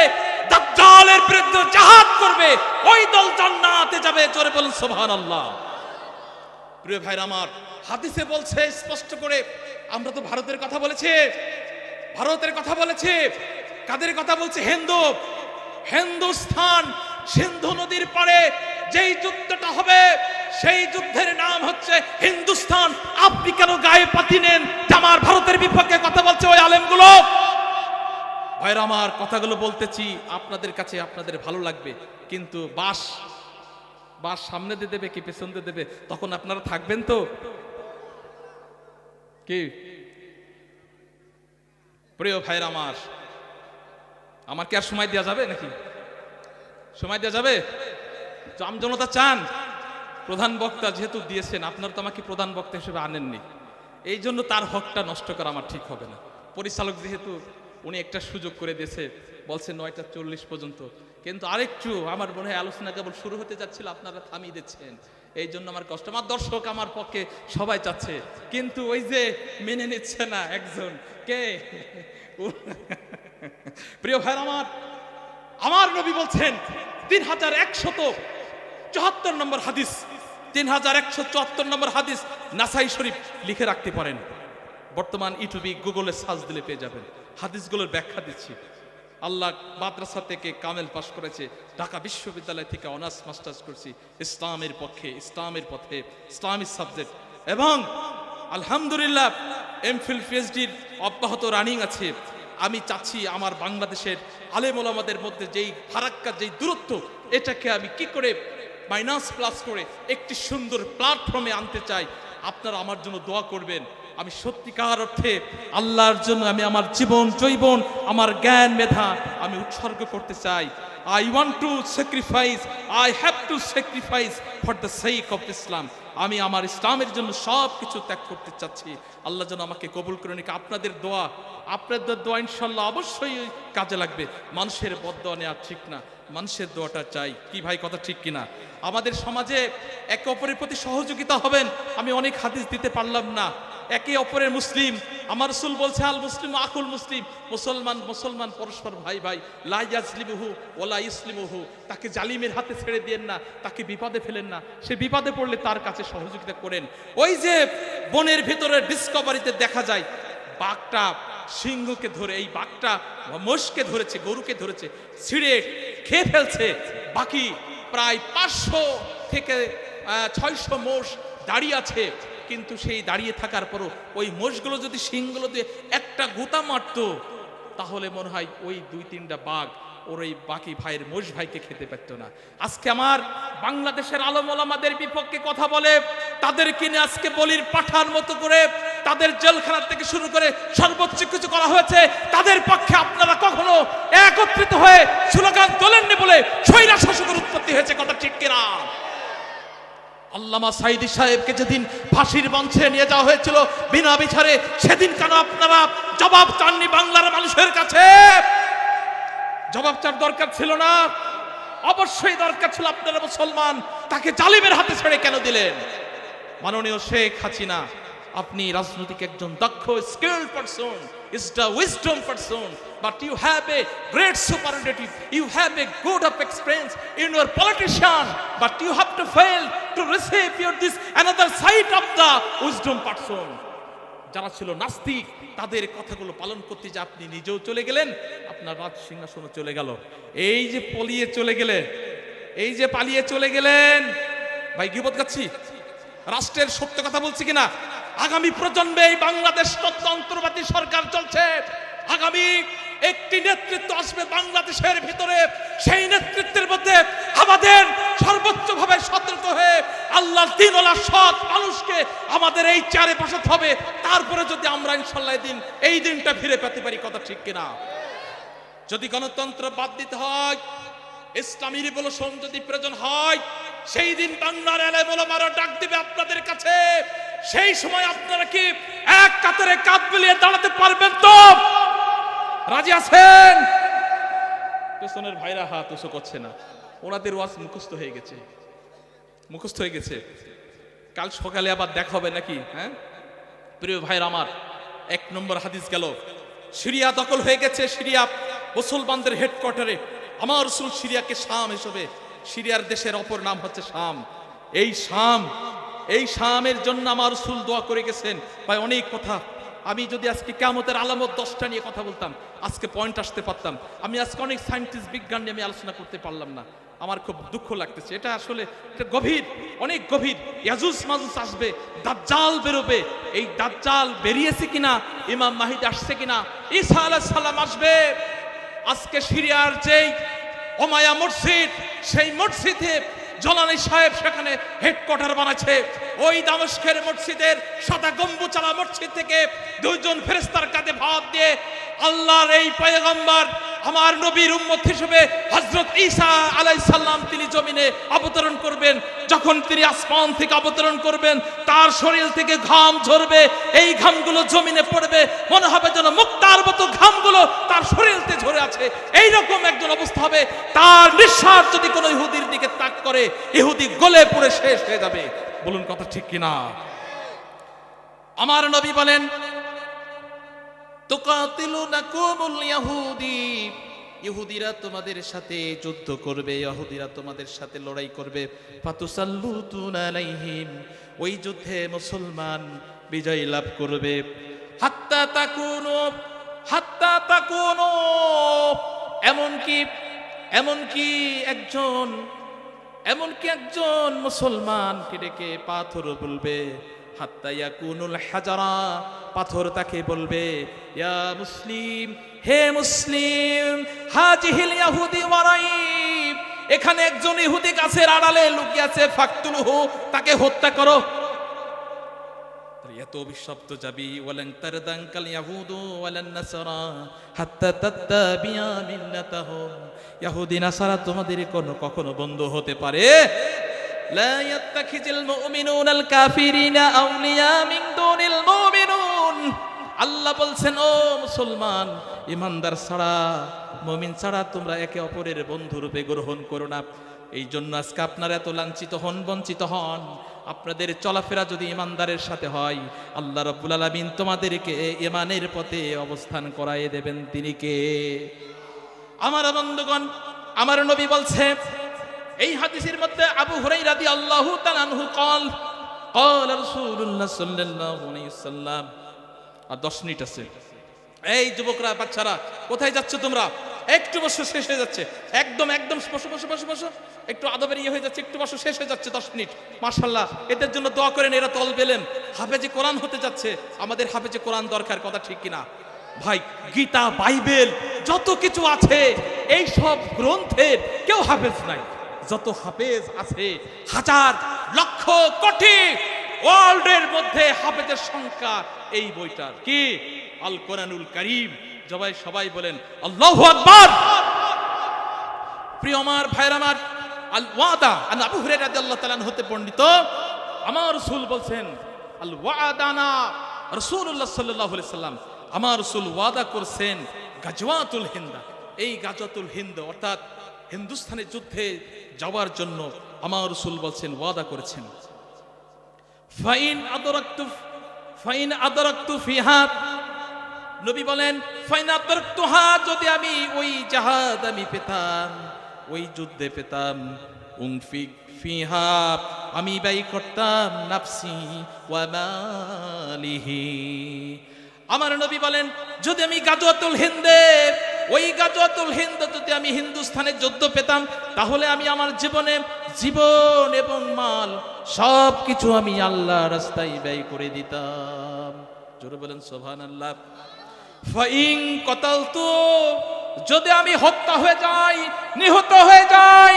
দাজ্জালের বিরুদ্ধে জিহাদ করবে, ওই দল জান্নাতে যাবে। জোরে বলুন সুবহানাল্লাহ। প্রিয় ভাইরা আমার, হাদিসে বলছে স্পষ্ট করে, আমরা তো ভারতের কথা বলেছি, কাদের কথা বলছে? হিন্দুস্তান সিন্ধু নদীর পাড়ে যেই যুদ্ধটা হবে সেই যুদ্ধের নাম হচ্ছে হিন্দুস্তান। আপনি কেন গায়ে পাতি নেন যে আমার ভারতের বিপক্ষে কথা বলছে ওই আলেমগুলো? ভাইরা আমার, কথাগুলো বলতেছি আপনাদের কাছে, আপনাদের ভালো লাগবে, কিন্তু বাস সামনে দিয়ে দেবে কি পেছন দিয়ে দেবে, তখন আপনারা থাকবেন তো? কি প্রিয় ভাইরা আমার কি আর সময় দেওয়া যাবে নাকি? সময় দেওয়া যাবে? জনতা চান প্রধান বক্তা যেহেতু দিয়েছেন, আপনারা তো আমাকে প্রধান বক্তা হিসেবে আনেননি, এই জন্য তার হকটা নষ্ট করা আমার ঠিক হবে না। পরিচালক যেহেতু উনি একটা সুযোগ করে দিয়েছে, বলছে 9:40 পর্যন্ত, কিন্তু আরেকটু আমার মনে হয় আলোচনা কেবল শুরু হতে যাচ্ছিল, আপনারা থামিয়ে দিচ্ছেন, এই জন্য আমার কষ্ট। আমার দর্শক আমার পক্ষে সবাই চাচ্ছে, কিন্তু ওই যে মেনে নিচ্ছে না একজন, কে? প্রিয় ভাই আমার নবী বলছেন 3174 নম্বর হাদিস, 3174 নম্বর হাদিস নাসাই শরীফ লিখে রাখতে পারেন। বর্তমান ইউটিউবে গুগলে সার্চ দিলে পেয়ে যাবেন। হাদিসগুলোর ব্যাখ্যা দিচ্ছি। আল্লাহ মাদ্রাসা থেকে কামেল পাশ করেছে, ঢাকা বিশ্ববিদ্যালয় থেকে অনার্স মাস্টার্স করছি ইসলামের পক্ষে, ইসলামের পথে, ইসলামিক সাবজেক্ট, এবং আলহামদুলিল্লাহ এমফিল পিএইচডির অব্যাহত রানিং আছে। আমি চাচ্ছি আমার বাংলাদেশের আলেম ওলামাদের মধ্যে যেই ফারাক্কা, যেই দূরত্ব, এটাকে আমি কি করে মাইনাস প্লাস করে একটি সুন্দর প্ল্যাটফর্মে আনতে চাই। আপনারা আমার জন্য দোয়া করবেন। আমি সত্যিকার অর্থে আল্লাহর জন্য আমি আমার জীবন জৈবন, আমার জ্ঞান মেধা আমি উৎসর্গ করতে চাই। I want to sacrifice, I have to sacrifice for the sake of Islam. আমি আমার ইসলামের জন্য সব কিছু ত্যাগ করতে চাচ্ছি। আল্লাহ যেন আমাকে কবুল করে নিক। আপনাদের দোয়া ইনশাল্লাহ অবশ্যই কাজে লাগবে। মানুষের বদদোয়া নেওয়া ঠিক না, মানুষের দোয়াটা চাই। কি ভাই, কথা ঠিক কিনা? আমাদের সমাজে একে অপরের প্রতি সহযোগিতা হবেন। আমি অনেক হাদিস দিতে পারলাম না। একে অপরের মুসলিম, আমার রাসূল বলছে আল মুসলিম আকুল মুসলিম, মুসলমান পরস্পর ভাই ভাই, লা ইয়াজলিমুহু ওয়ালা ইসলিমুহু, তাকে জালিমের হাতে ছেড়ে দিয়েন না, তাকে বিপদে ফেলেন না, সে বিপদে পড়লে তার কাছে সহযোগিতা করেন। ওই যে বনের ভিতরে ডিসকভারিতে দেখা যায় বাঘটা সিংহকে ধরে, এই বাঘটা মোষকে ধরেছে, গরুকে ধরেছে, ছিঁড়ে খেয়ে ফেলছে। বাকি প্রায় 500 থেকে 600 মোষ দাঁড়িয়ে আছে, কিন্তু সেই দাঁড়িয়ে থাকার পরও ওই মোষগুলো যদি সিংহগুলো দিয়ে একটা গোতা মারতো, তাহলে মনে হয় ওই 2-3টা বাঘ ওর এই বাকি ভাইয়ের মোষ ভাইকে খেতে পারত না। আজকে আমার বাংলাদেশের আলেম ওলামাদের বিপক্ষে কথা বলে, তাদেরকে নিয়ে আজকে বলির পাঠার মতো করে তাদের জেলখানা থেকে শুরু করে সর্বোচ্চ কিছু করা হয়েছে। তাদের পক্ষে আপনারা কখনো একত্রিত হয়ে স্লোগান তোলেননি বলে স্বৈরা শাসকের উৎপত্তি হয়েছে। কথা ঠিক কিনা? আল্লামা সাঈদী সাহেবকে যেদিন ফাঁসির মঞ্চে নিয়ে যাওয়া হয়েছিল বিনা বিচারে, সেদিন কেন আপনারা জবাব চাননি বাংলার মানুষের কাছে? জবাব চার দরকার ছিল না? অবশ্যই দরকার ছিল। আপনারা মুসলমান, তাকে জালিমের হাতে ছেড়ে কেন দিলেন? মাননীয় শেখ হাসিনা, আপনি রাজনৈতিক একজন দক্ষ skilled person, is the wisdom person, but you have a great superlative, you have a good of experience in your politician, but you have to fail to receive your this another side of the wisdom person. যারা ছিল নাস্তিক, তাদের কথাগুলো পালন করতে যে আপনি নিজেও চলে গেলেন, আপনার রাজ সিংহাসনও চলে গেল। এই যে পলিয়ে চলে গেলে, এই যে পালিয়ে চলে গেলেন, ভাই গীবত গাচ্ছি? রাষ্ট্রের সত্য কথা বলছি কিনা? আগামী প্রজন্মে এই বাংলাদেশ তন্ত্রবাদী সরকার চলছে। আগামী একটি নেতৃত্ব আসবে বাংলাদেশের ভিতরে, সেই নেতৃত্বের মধ্যে আমাদের সর্বোচ্চভাবে সতর্ক হয়ে আল্লাহর দ্বীনওয়ালা সৎ মানুষকে আমাদের এই চেয়ারে বসাতে হবে। তারপরে যদি আমরা ইনশাআল্লাহ এই দিনটা ফিরে পেতে পারি, কথা ঠিক কিনা? যদি গণতন্ত্র বাদ দিতে হয়, ইসলামী রিভলিউশন যদি প্রয়োজন হয়, সেই দিন বাংলার এলাকায় ওলামারা ডাক দিবে আপনাদের কাছে। সেই সময় আপনারা কি এক কাতারে কাঁধ মিলিয়ে দাঁড়াতে পারবেন তো? রাজি আছেন? পেছনের ভাইরা হাত উঁচু করছে না, ওনাদের ওয়াজ মুখস্থ হয়ে গেছে, মুখস্থ হয়ে গেছে। কাল সকালে আবার দেখা হবে নাকি? হ্যাঁ প্রিয় ভাইরা আমার, 1 নম্বর হাদিস গেল। সিরিয়া দখল হয়ে গেছে, সিরিয়া মুসলমানদের হেডকোয়ার্টারে। আমার রাসূল সিরিয়াকে শাম হিসেবে, সিরিয়ার দেশের অপর নাম হচ্ছে শাম। এই শামের জন্য আমার রাসূল দোয়া করে গেছেন। ভাই অনেক কথা, আমি যদি আজকে কিয়ামতের আলামত 10টা নিয়ে কথা বলতাম, আজকে পয়েন্ট আসতে পারতাম। আমি আজকে অনেক সায়েন্টিস্ট বিজ্ঞান নিয়ে আমি আলোচনা করতে পারলাম না। আমার খুব দুঃখ লাগতেছে। এটা আসলে এটা গভীর, অনেক গভীর। ইয়াজুজ মাজুজ আসবে, দাজ্জাল বেরোবে। এই দাজ্জাল বেরিয়েছে কিনা, ইমাম মাহিদি আসছে কিনা, ঈসা আলাইহিস সালাম আসবে। আজকে সিরিয়ার যেই ওমায়া মসজিদ, সেই মসজিদে জলানি সাহেব সেখানে হেডকোয়ার্টার বানাচ্ছে। ওই দামেস্কের মসজিদের সাদা গম্বুজওয়ালা মসজিদ থেকে 2 জন ফেরেশতার কাঁধে ভাত দিয়ে আল্লাহর এই পয়গম্বর, আমার নবীর উম্মত হিসেবে হযরত ঈসা আলাইহিস সালাম তিনি জমিনে অবতরণ করবেন। যখন তিনি আসমান থেকে অবতরণ করবেন, তার শরীর থেকে ঘাম ঝরবে। এই ঘামগুলো জমিনে পড়বে, মনে হবে যেন মুক্তার মতো ঘামগুলো তার শরীরতে ঝরে আছে। এইরকম একজন অবস্থা হবে। তার নিঃশ্বাস যদি কোনো ইহুদির দিকে তাক করে, ইহুদি গলে পড়ে শেষ হয়ে যাবে। বলুন কথা ঠিক কিনা? আমার নবী বলেন, তুকাতিলুনাকুমুল ইয়াহুদি, ইহুদিরা তোমাদের সাথে যুদ্ধ করবে, ইহুদিরা তোমাদের সাথে লড়াই করবে। ফাতুসাল্লুতুনা আলাইহিম, ওই যুদ্ধে মুসলমান বিজয় লাভ করবে। হাত্তা তাকুনু, এমনকি একজন মুসলমানকে ডেকে পাথর বলবে, হাত্তা ইয়াকুনুল হাজারা, পাথর তাকে বলবে, ইয়া মুসলিম, হে মুসলিম, হাজিহিল ইহুদি ওয়ারাইব, এখানে একজন ইহুদি গাছের আড়ালে লুকিয়ে আছে, ফাকতুলহু, তাকে হত্যা করো। এত অভিশপ্ত যাবি, ওয়ালান তারদানকাল ইয়াহুদু ওয়ালান নাসারা হাত্তা তাত্তাবিয়া মিল্লাতাহুম, ইহুদি নাসারা তোমাদের কখনো বন্ধু হতে পারে। লা ইয়াত্তাখিজুল মুমিনুনাল কাফিরিনা আউলিয়া মিন দুনিল মুমিনুন, আল্লাহ বলছেন ও মুসলমান, ইমানদার ছাড়া, মুমিন ছাড়া তোমরা একে অপরের বন্ধু রূপে গ্রহণ করো না। এই জন্য আজকে আপনারা এত লাঞ্ছিত হন, বঞ্চিত হন। আপনাদের চলাফেরা যদি ইমানদারের সাথে হয়, আল্লাহ রাব্বুল আলামিন তোমাদেরকে ঈমানের পথে অবস্থান করায় দেবেন। তিনি কে? আমার বন্ধুগণ, আমার নবী বলছে এই হাদিসের মধ্যে, আবু হুরায়রা রাদিয়াল্লাহু তাআলা আনহু قال قال রাসূলুল্লাহ সাল্লাল্লাহু আলাইহি ওয়াসাল্লাম। আর 10 মিনিট আছে। এই যুবকরা, বাচ্চারা, কোথায় যাচ্ছ তোমরা? একটু বসো, শেষ হয়ে যাচ্ছে। একদম বসো, একটু আদবের হয়ে যাচ্ছে, একটু বসো, শেষ হয়ে যাচ্ছে 10 মিনিট। মাশাআল্লাহ, এদের জন্য দোয়া করেন, এরা তল পেলেন, হাফেজে কোরআন হতে যাচ্ছে। আমাদের হাফেজে কোরআন দরকার, কথা ঠিক কিনা ভাই? গীতা, বাইবেল, যত কিছু আছে, এই সব গ্রন্থের কেউ হাফেজ নাই। যত হাফেজ আছে, হাজার লক্ষ কোটি, ওয়ার্ল্ডের মধ্যে হাফেজের সংখ্যা এই বইটার কি? আল কোরআনুল কারীম। সবাই বলেন আল্লাহু আকবার। প্রিয় আমার ভাইরা আমার, আল ওয়াদা আন আবু হুরায়রা রাদিয়াল্লাহু তাআলা আনহু হতে বর্ণিত, আমার রাসূল বলছেন আল ওয়াদানা রাসূলুল্লাহ সাল্লাল্লাহু আলাইহি সাল্লাম, আমার রাসূল ওয়াদা করছেন গাজওয়াতুল হিন্দ, এই গাজওয়াতুল হিন্দ অর্থাৎ হিন্দুস্তানের যুদ্ধে যাওয়ার জন্য আমার রাসূল বলছেন ওয়াদা করেছেন। ফাইন আদরাকতু ফিহা, নবী বলেন ফাইন আদরাকতুহা, যদি আমি ওই জাহাদ আমি পেতাম, ওই যুদ্ধে পেতাম, উনফিক ফিহা, আমি ব্যয় করতাম নাফসি ওয়া মালিহি। আমার নবী বলেন যদি আমি গাজওয়াতুল হিন্দে, ওই গাজওয়াতুল হিন্দ যদি আমি হিন্দুস্তানের যুদ্ধ পেতাম, তাহলে আমি আমার জীবনে জীবন এবং মাল সব কিছু আমি আল্লাহ রাস্তায় ব্যয় করে দিতাম। জোরে বলেন সুবহানাল্লাহ। ফাইন কতালতু, যদি আমি হত্যা হয়ে যাই, নিহত হয়ে যাই,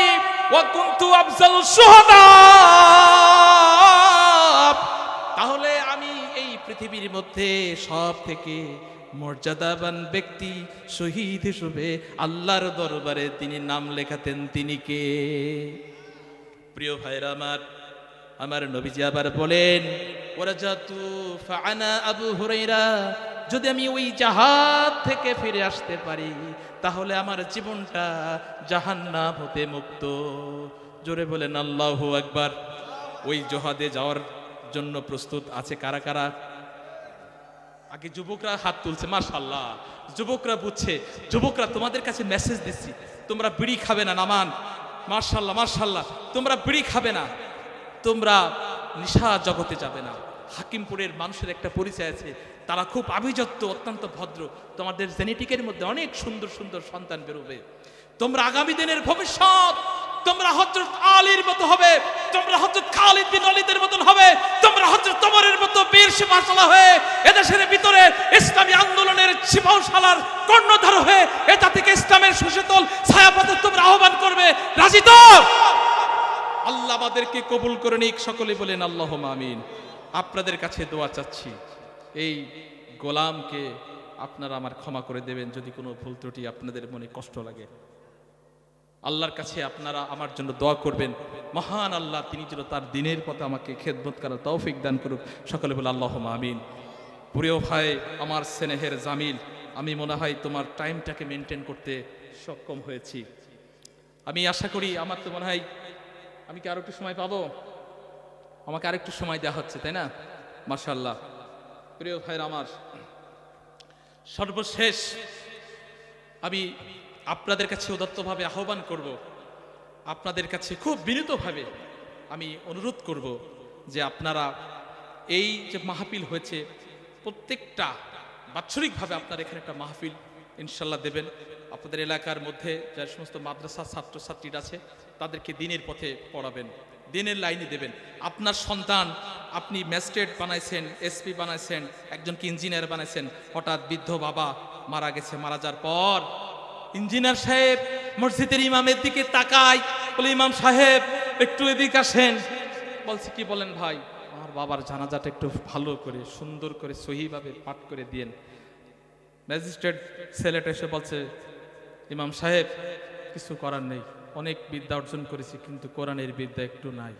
ওয়া কুনতু আফজালুশ শুহাদা, তাহলে আমি এই পৃথিবীর মধ্যে সব থেকে মর্যাদাবান ব্যক্তি, শহীদ হিসেবে আল্লাহর দরবারে তিনি নাম লেখাতেন। তিনি কে? প্রিয় ভাইরা আমার, আমার নবীজি আবার বলেন ওয়ারাজাতু ফাআনা আবু হুরায়রা, যদি আমি ওই জাহাজ থেকে ফিরে আসতে পারি, তাহলে আমার জীবনটা জাহান্নাম হতে মুক্ত। জোরে বলেন আল্লাহু আকবার। ওই জিহাদে যাওয়ার জন্য প্রস্তুত আছে কারা কারা? আগে যুবকরা হাত তুলছে, মাশাআল্লাহ, যুবকরা বুঝছে। যুবকরা তোমাদের কাছে মেসেজ দিচ্ছি, তোমরা বিড়ি খাবে না, নামান। মাশাআল্লাহ মাশাআল্লাহ, তোমরা বিড়ি খাবে না, তোমরা নিশা জগতে যাবে না। হাকিমপুরের মানুষের একটা পরিচয় আছে, তারা খুব আভিজাত্য, অত্যন্ত ভদ্র। তোমাদের জেনেটিকের মধ্যে অনেক সুন্দর সুন্দর সন্তান বেরোবে। তোমরা আগামী দিনের ভবিষ্যৎ, তোমরা হযরত আলীর মতো হবে, তোমরা হযরত খালিদ বিন ওয়ালিদের মতন হবে, তোমরা হযরত ওমরের মতো বীর সিপাহসালার হয়ে এদেশের ভিতরে ইসলামী আন্দোলনের সিপাহসালার কর্ণধার হয়ে এটা থেকে ইসলামের সুশীতল ছায়াপথে তোমরা আহ্বান করবে। রাজি তো? আল্লাহ আমাদেরকে কবুল করে নিক। সকলে বলেন আল্লাহুম্মা আমিন। আপনাদের কাছে দোয়া চাচ্ছি, এই গোলামকে আপনারা আমার ক্ষমা করে দেবেন যদি কোনো ভুল ত্রুটি আপনাদের মনে কষ্ট লাগে। আল্লাহর কাছে আপনারা আমার জন্য দোয়া করবেন, মহান আল্লাহ তিনি যেন তার দিনের পথে আমাকে খেদমত করার তৌফিক দান করুক। সকলে বলে আল্লাহুম্মা আমিন। প্রিয় ভাই আমার স্নেহের জামিল, আমি মনে হয় তোমার টাইমটাকে মেনটেন করতে সক্ষম হয়েছি। আমি আশা করি, আমার তো মনে হয় আমি কি আরো একটু সময় পাবো? আমাকে আরেকটু সময় দেওয়া হচ্ছে, তাই না? মাশাআল্লাহ। প্রিয় ভাইরা আমার, সর্বশেষ আমি আপনাদের কাছে উদাত্তভাবে আহ্বান করব, আপনাদের কাছে খুব বিনীতভাবে আমি অনুরোধ করব যে আপনারা এই যে মাহফিল হয়েছে, প্রত্যেকটা বাৎসরিকভাবে আপনারা এখানে একটা মাহফিল ইনশাল্লাহ দেবেন। আপনাদের এলাকার মধ্যে যে সমস্ত মাদ্রাসা ছাত্রছাত্রীরা আছে তাদেরকে দিনের পথে পড়াবেন, দিনের লাইনে দেবেন। আপনার সন্তান, আপনি ম্যাজিস্ট্রেট বানাইছেন, এসপি বানাইছেন, একজনকে ইঞ্জিনিয়ার বানাইছেন, হঠাৎ বৃদ্ধ বাবা মারা গেছে। মারা যাওয়ার পর ইঞ্জিনিয়ার সাহেব মসজিদের ইমামের দিকে তাকায়, বলে ইমাম সাহেব একটু এদিকে আসেন। বলছে কি বলেন ভাই? আমার বাবার জানাজাটা একটু ভালো করে সুন্দর করে সহিভাবে পাঠ করে দিয়েন। ম্যাজিস্ট্রেট ছেলেটা এসে বলছে, ইমাম সাহেব কিছু করার নেই, অনেক বিদ্যা অর্জন করেছি কিন্তু কোরআনের বিদ্যা একটু নাই,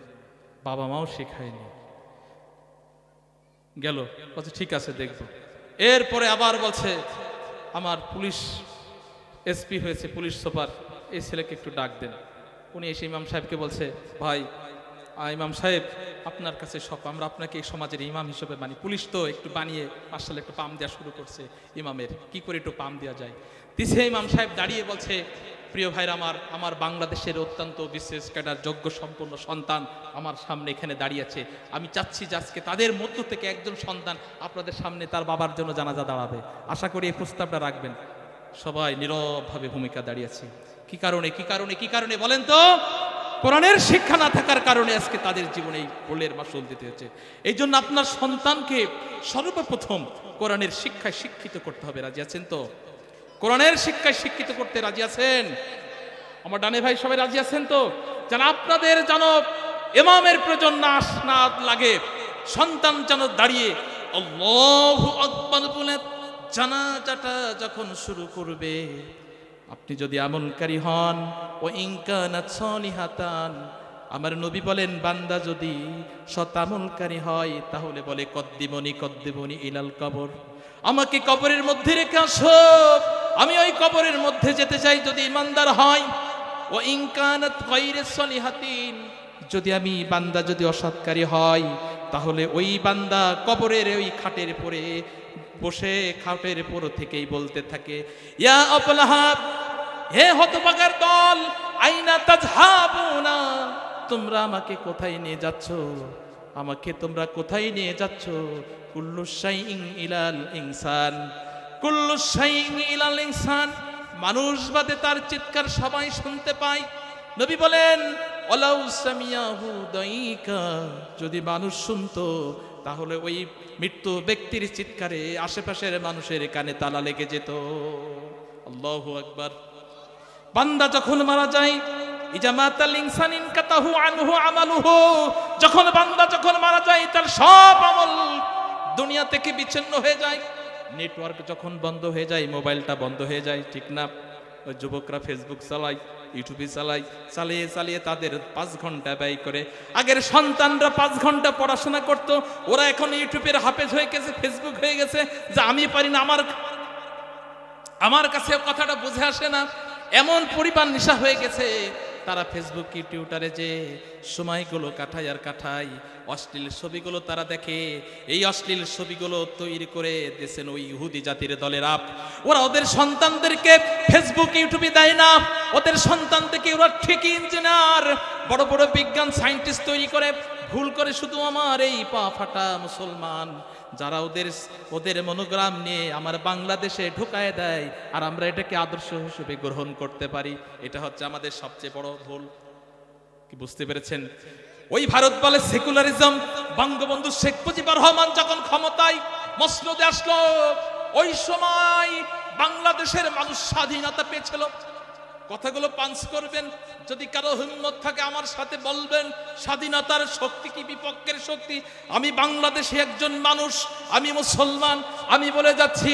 বাবা মাও শেখায়নি। গেল, বলছে ঠিক আছে দেখব। এরপরে আবার বলছে, আমার পুলিশ এসপি হয়েছে, পুলিশ সুপার, এই ছেলেকে একটু ডাক দেন। উনি এসে ইমাম সাহেবকে বলছে, ভাই ইমাম সাহেব আপনার কাছে সব, আমরা আপনাকে এই সমাজের ইমাম হিসেবে মানি। পুলিশ তো একটু বানিয়ে মার্শাল একটু পাম দেওয়া শুরু করছে ইমামের, কি করে একটু পাম দেওয়া যায়। দিছে ইমাম সাহেব দাঁড়িয়ে বলছে, প্রিয় ভাইরা আমার বাংলাদেশের অত্যন্ত বিশেষ ক্যাডার যোগ্য সম্পন্ন সন্তান আমার সামনে এখানে দাঁড়িয়ে আছে। আমি চাচ্ছি যে আজকে তাদের মধ্য থেকে একজন সন্তান আপনাদের সামনে তার বাবার জন্য জানাজা দাঁড়াবে। আশা করি এই প্রস্তাবটা রাখবেন। সবাই নীরবভাবে ভূমিকা দাঁড়িয়েছে। কি কারণে? কি কারণে? কি কারণে বলেন তো? কোরআনের শিক্ষা না থাকার কারণে আজকে তাদের জীবনে এই ভুলের মাসুল দিতে হচ্ছে। এই জন্য আপনার সন্তানকে সর্বপ্রথম কোরআনের শিক্ষায় শিক্ষিত করতে হবে। রাজি আছেন তো? কোরআনের শিক্ষায় শিক্ষিত করতে রাজি আছেন? আমার ডানে ভাই সবাই রাজি আছেন তো? যেন আপনাদের যেন ইমামের প্রয়োজন না লাগে, সন্তান যেন দাঁড়িয়ে আল্লাহু আকবার বলে জানাজাটা যখন শুরু করবে, আপনি যদি আমলকারী হন, ও ইনকানাত সলিহাতান, আমার নবী বলেন বান্দা যদি সৎ আমলকারী হয় তাহলে বলে কদ্দিমনি কদ্দিমনি ইলাল কবর, আমাকে কবরের মধ্যে রেখে আসো, আমি ওই কবরের মধ্যে যেতে চাই যদি ইমানদার হয়। ও ইনকানাত গায়রে সলিহাতিন, যদি আমি বান্দা যদি অসৎকারী হয় তাহলে ওই বান্দা কবরের ওই খাটের পরে বসে খাটের পর থেকেই বলতে থাকে, ইয়া আবলাহাব, হে হতভাগার দল, আইনা তাযহাবুনা, তোমরা আমাকে কোথায় নিয়ে যাচ্ছ, আমাকে তোমরা কোথায় নিয়ে যাচ্ছ? কুল্লু শাইইন ইলাল ইনসান, কুল্লু শাইইন ইলাল ইনসান, মানুষ বাদে তার চিৎকার সবাই শুনতে পায়। নবী বলেন ওয়ালাউ সামিয়াহু দাইকা, যদি মানুষ শুনতো তাহলে ওই মৃত্যু ব্যক্তির চিৎকারে আশেপাশের মানুষের কানে তালা লেগে যেত। আল্লাহু আকবার। বান্দা যখন মারা যায়, ইজামাতাল ইনসানিন কাতাহু আনহু আমালুহু, যখন বান্দা যখন মারা যায় তার সব আমল দুনিয়া থেকে বিচ্ছিন্ন হয়ে যায়। নেটওয়ার্ক যখন বন্ধ হয়ে যায়, মোবাইলটা বন্ধ হয়ে যায়, ঠিক না? ওই যুবকরা ফেসবুক চালায়, ইউটিউবে চালিয়ে চালিয়ে তাদের 5 ঘন্টা ব্যয় করে। আগের সন্তানরা 5 ঘন্টা পড়াশোনা করত, ওরা এখন ইউটিউবের হাফেজ হয়ে গেছে, ফেসবুক হয়ে গেছে, যে আমি পারি না, আমার কাছে কথাটা বুঝে আসে না, এমন পরিমাণ নেশা হয়ে গেছে। তারা ফেসবুক ইউটিউটারে যে সময়গুলো কাটায় আর কাটায়, অশ্লীল ছবিগুলো তারা দেখে। এই অশ্লীল ছবিগুলো তৈরি করে দিয়েছেন ওই ইহুদি জাতির দলের আপ। ওরা ওদের সন্তানদেরকে ফেসবুক ইউটিউবে দেয় না, ওদের সন্তানদেরকে ওরা ঠিকই ইঞ্জিনিয়ার, বড় বড় বিজ্ঞান সায়েন্টিস্ট তৈরি করে। ভুল করে শুধু আমার এই পা ফাটা মুসলমান যারা ওদের মনোগ্রাম নিয়ে আমার বাংলাদেশে ঢুকায় দেয়, আর আমরা এটাকে আদর্শ হিসেবে গ্রহণ করতে পারি। এটা হচ্ছে আমাদের সবচেয়ে বড় ভুল। কি বুঝতে পেরেছেন? ওই ভারত বলে সেকুলারিজম। বঙ্গবন্ধু শেখ মুজিবুর রহমান যখন ক্ষমতায় মসনদে আসলো, ওই সময় বাংলাদেশের মানুষ স্বাধীনতা পেয়েছিল। কথাগুলো পাঞ্চ করবেন, যদি কারো হিম্মত থাকে আমার সাথে বলবেন স্বাধীনতার শক্তি কি বিপক্ষের শক্তি। আমি বাংলাদেশে একজন মানুষ, আমি মুসলমান, আমি বলে যাচ্ছি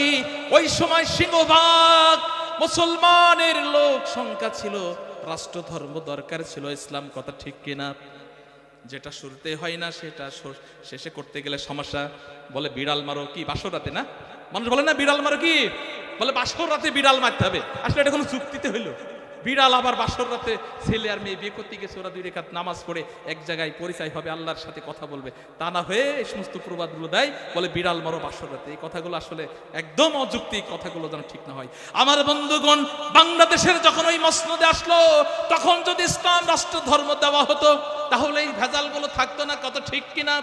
ওই সময় সিংহভাগ মুসলমানের লোক সংখ্যা ছিল, রাষ্ট্র ধর্ম দরকার ছিল, ইসলাম। কথা ঠিক কিনা? যেটা শুরুতে হয় না সেটা শেষে করতে গেলে সমস্যা। বলে বিড়াল মারো, কি বাসর রাতে না? মানুষ বলে না বিড়াল মারো, কি বলে বাসর রাতে বিড়াল মারতে হবে। আসলে এটা কোনো চুক্তিতে হইলো? বিড়াল আবার বাসর রাতে ছেলে আর মেয়ে বিয়ে করতে গেছে, ওরা 2 রাকাত নামাজ পড়ে এক জায়গায় পরিচয় হবে, আল্লাহর সাথে কথা বলবে। তা না হয়ে এই সমস্ত প্রবাদগুলো দেয়, বলে বিড়াল মারো বাসর রাতে। এই কথাগুলো আসলে একদম অযৌক্তিক, কথাগুলো যেন ঠিক না হয়। আমার বন্ধুগণ, বাংলাদেশের যখন ওই মসনদে আসলো, তখন যদি ইসলাম রাষ্ট্র ধর্ম দেওয়া হতো তাহলে এই ভেজালগুলো থাকতো না। কত ঠিক কিনা?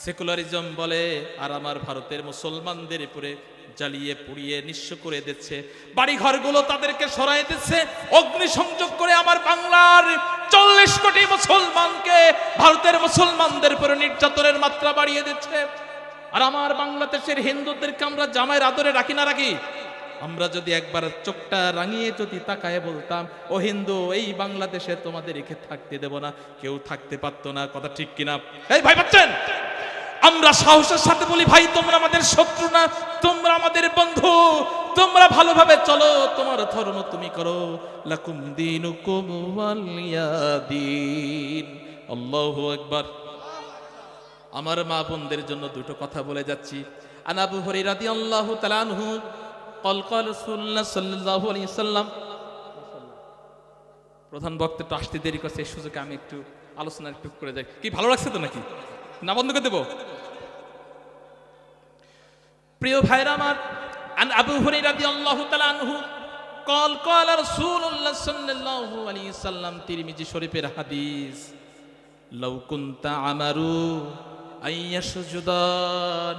সেকুলারিজম বলে, আর আমার ভারতের মুসলমানদের উপরে জ্বালিয়ে পুড়িয়ে নিঃস্ব করে দিচ্ছে, বাড়ি ঘরগুলো তাদেরকে সরাই দিচ্ছে, অগ্নিসংযোগ করে আমার বাংলার 40 কোটি মুসলমানকে ভারতের মুসলমানদের উপরে নির্যাতনের মাত্রা বাড়িয়ে দিচ্ছে। আর আমার বাংলাদেশের হিন্দুদেরকে আমরা জামাইয়ের আদরে রাখি না রাখি? আমরা যদি একবার চোখটা রাঙিয়ে যদি তাকায় বলতাম, ও হিন্দু, এই বাংলাদেশে তোমাদের রেখে থাকতে দেব না, কেউ থাকতে পারতো না। কথা ঠিক কিনা? এই ভাই পাচ্ছেন? আমরা সাহসের সাথে বলি, ভাই তোমরা আমাদের শত্রু না, তোমরা আমাদের বন্ধু, তোমরা ভালোভাবে চলো, তোমার ধর্ম তুমি করো, লাকুম দীনুকুম ওয়ালিয়া দীন। আল্লাহু আকবার। আমার মা বোনদের জন্য 2টো কথা বলে যাচ্ছি। আন আবু হুরায়রা রাদিয়াল্লাহু তাআলা আনহু قال قال رسول الله صلى الله عليه وسلم। প্রধান বক্তা একটু আসতে দেরি করছে, এই সুযোগে আমি একটু আলোচনা একটু করে যাই। কি ভালো লাগছে তো নাকি? না বন্ধ করে দেব? প্রিয় ভাইরা আমার, আন আবু হুরায়রা রাদিয়াল্লাহু তাআলা আনহু قال قال رسول الله صلى الله عليه وسلم, তিরমিজি শরীফের হাদিস, লাউ কুনতা আমারু আইয়াসজুদান,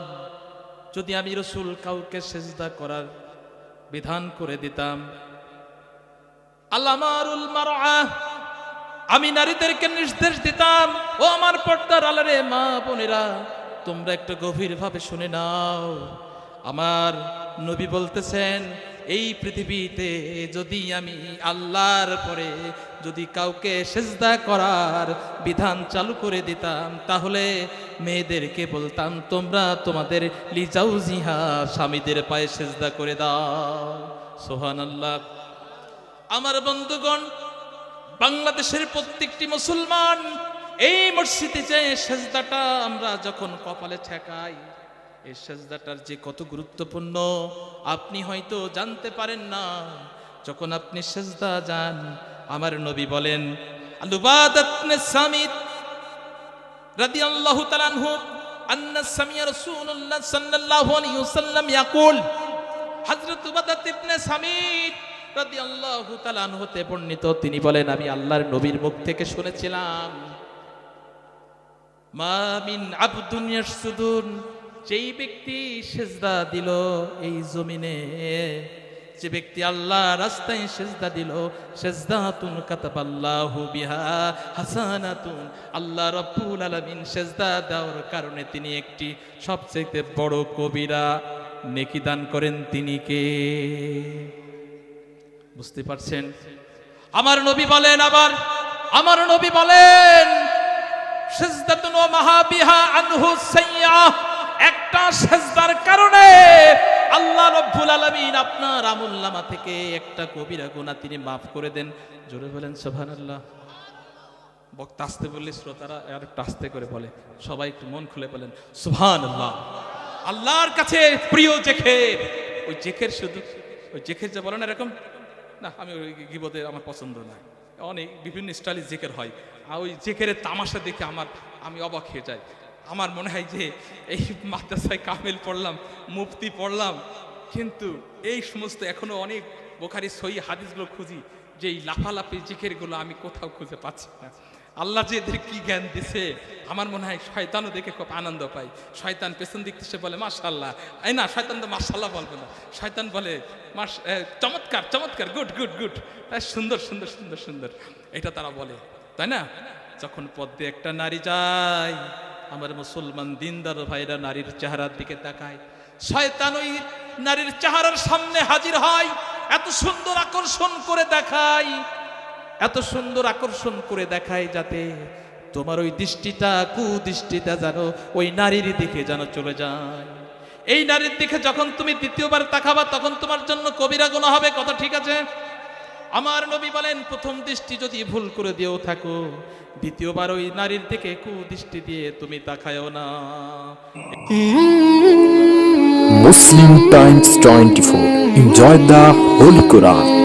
যদি আমি রাসূল কাউকে সিজদা করার বিধান করে দিতাম, আল্লামারুল মারআ, আমি নারীদেরকে নির্দেশ দিতাম, ও আমার পর্দার আলারে মা বোনেরা, তোমরা একটু গভীরভাবে শুনে নাও। আমার নবী বলতেছেন, এই পৃথিবীতে যদি আমি আল্লাহর পরে যদি কাউকে সিজদা করার বিধান চালু করে দিতাম, তাহলে মেয়েদেরকে বলতাম তোমরা তোমাদের লিজাউজিহা, স্বামীদের পায়ে সিজদা করে দাও। সুবহানাল্লাহ। আমার বন্ধুগণ, বাংলাদেশের প্রত্যেকটি মুসলমান এই মসজিদে যে সেজদাটা আমরা যখন কপালে ঠেকাই, এই সেজদাটার যে কত গুরুত্বপূর্ণ আপনি হয়তো জানতে পারেন না। যখন আপনি সেজদা যান, আমার নবী বলেন, আল-উবাদাত ইবনে সামিত রাদিয়াল্লাহু তাআলা আনহু আন্না সামিয়া রাসূলুল্লাহ সাল্লাল্লাহু আলাইহি ওয়াসাল্লাম ইয়াকুল, হযরত উবাদাত ইবনে সামিত রাদিয়াল্লাহু তাআলা আনহু হতে বর্ণিত, তিনি বলেন, আমি আল্লাহর নবীর মুখ থেকে শুনেছিলাম, মা মিন আবদুন ইয়াসজুদুন, যেই ব্যক্তি সেজদা দিল এই জমিনে, যে ব্যক্তি আল্লাহ রাস্তায় সেজদা দিল, সেজদাতুন কাতাবাল্লাহু বিহা হাসানাতুন, আল্লাহ রাব্বুল আলামিন সেজদা দেওয়ার কারণে তিনি একটি সবচেয়ে বড় কবিরা নেকি দান করেন। তিনি কে? বুঝতে পারছেন? আমার নবী বলেন, আবার আমার নবী বলেন, সেজদাতুন ওয়া মাহাবিহা আনহু সাইয়্যাহ, একটা সেজদার কারণে আল্লাহ রাব্বুল আলামিন আপনার আমলনামা থেকে একটা কবিরা গুনাহ তিনি মাফ করে দেন। জোরে বলেন সুবহানাল্লাহ। বক্তা আস্তে বললে শ্রোতারা আর একটু আস্তে করে বলে, সবাই একটু মন খুলে বলেন সুবহানাল্লাহ। আল্লাহর কাছে প্রিয় জেকের, ওই জেকের শুধু ওই জেকের যে বলেন এরকম না, আমি ওই গীবতের আমার পছন্দ না। অনেক বিভিন্ন স্টাইলে জেকের হয়, আর ওই জেকেরের তামাশা দেখে আমি অবাক হয়ে যাই। আমার মনে হয় যে এই মাদ্রাসায় কামিল পড়লাম, মুফতি পড়লাম, কিন্তু এই সমস্ত এখনো অনেক বুখারী সহিহ হাদিসগুলো খুঁজি, যে এই লাফালাফি জিকিরগুলো আমি কোথাও খুঁজে পাচ্ছি না। আল্লাহ যে এদের কি জ্ঞান দিছে, আমার মনে হয় শয়তানও দেখে খুব আনন্দ পায়। শয়তান পেছন দিক থেকে বলে মাশাআল্লাহ, এই না, শয়তান তো মাশাআল্লাহ বলবে না, শয়তান বলে চমৎকার চমৎকার, গুড গুড গুড, সুন্দর সুন্দর সুন্দর সুন্দর, এটা তারা বলে, তাই না? যখন পথে একটা নারী যায়, আমার মুসলমান দিনদার ভাইরা নারীর চেহারার দিকে তাকায়, শয়তান ওই নারীর চেহারার সামনে হাজির হয়, এত সুন্দর আকর্ষণ করে দেখায়, এত সুন্দর আকর্ষণ করে দেখায়, যাতে তোমার ওই দৃষ্টিটা, কুদৃষ্টিটা যেন ওই নারীর দিকে যেন চলে যায়। এই নারীর দিকে যখন তুমি দ্বিতীয়বার তাকাবা, তখন তোমার জন্য কবিরা গুনাহ হবে। কথা ঠিক আছে? আমার নবী বলেন, প্রথম দৃষ্টি যদি ভুল করে দিয়েও থাকো, দ্বিতীয়বার ওই নারীর দিকে কুদৃষ্টি দিয়ে তুমি তাকায়ও না। Muslim Times 24. Enjoy the Holy Quran.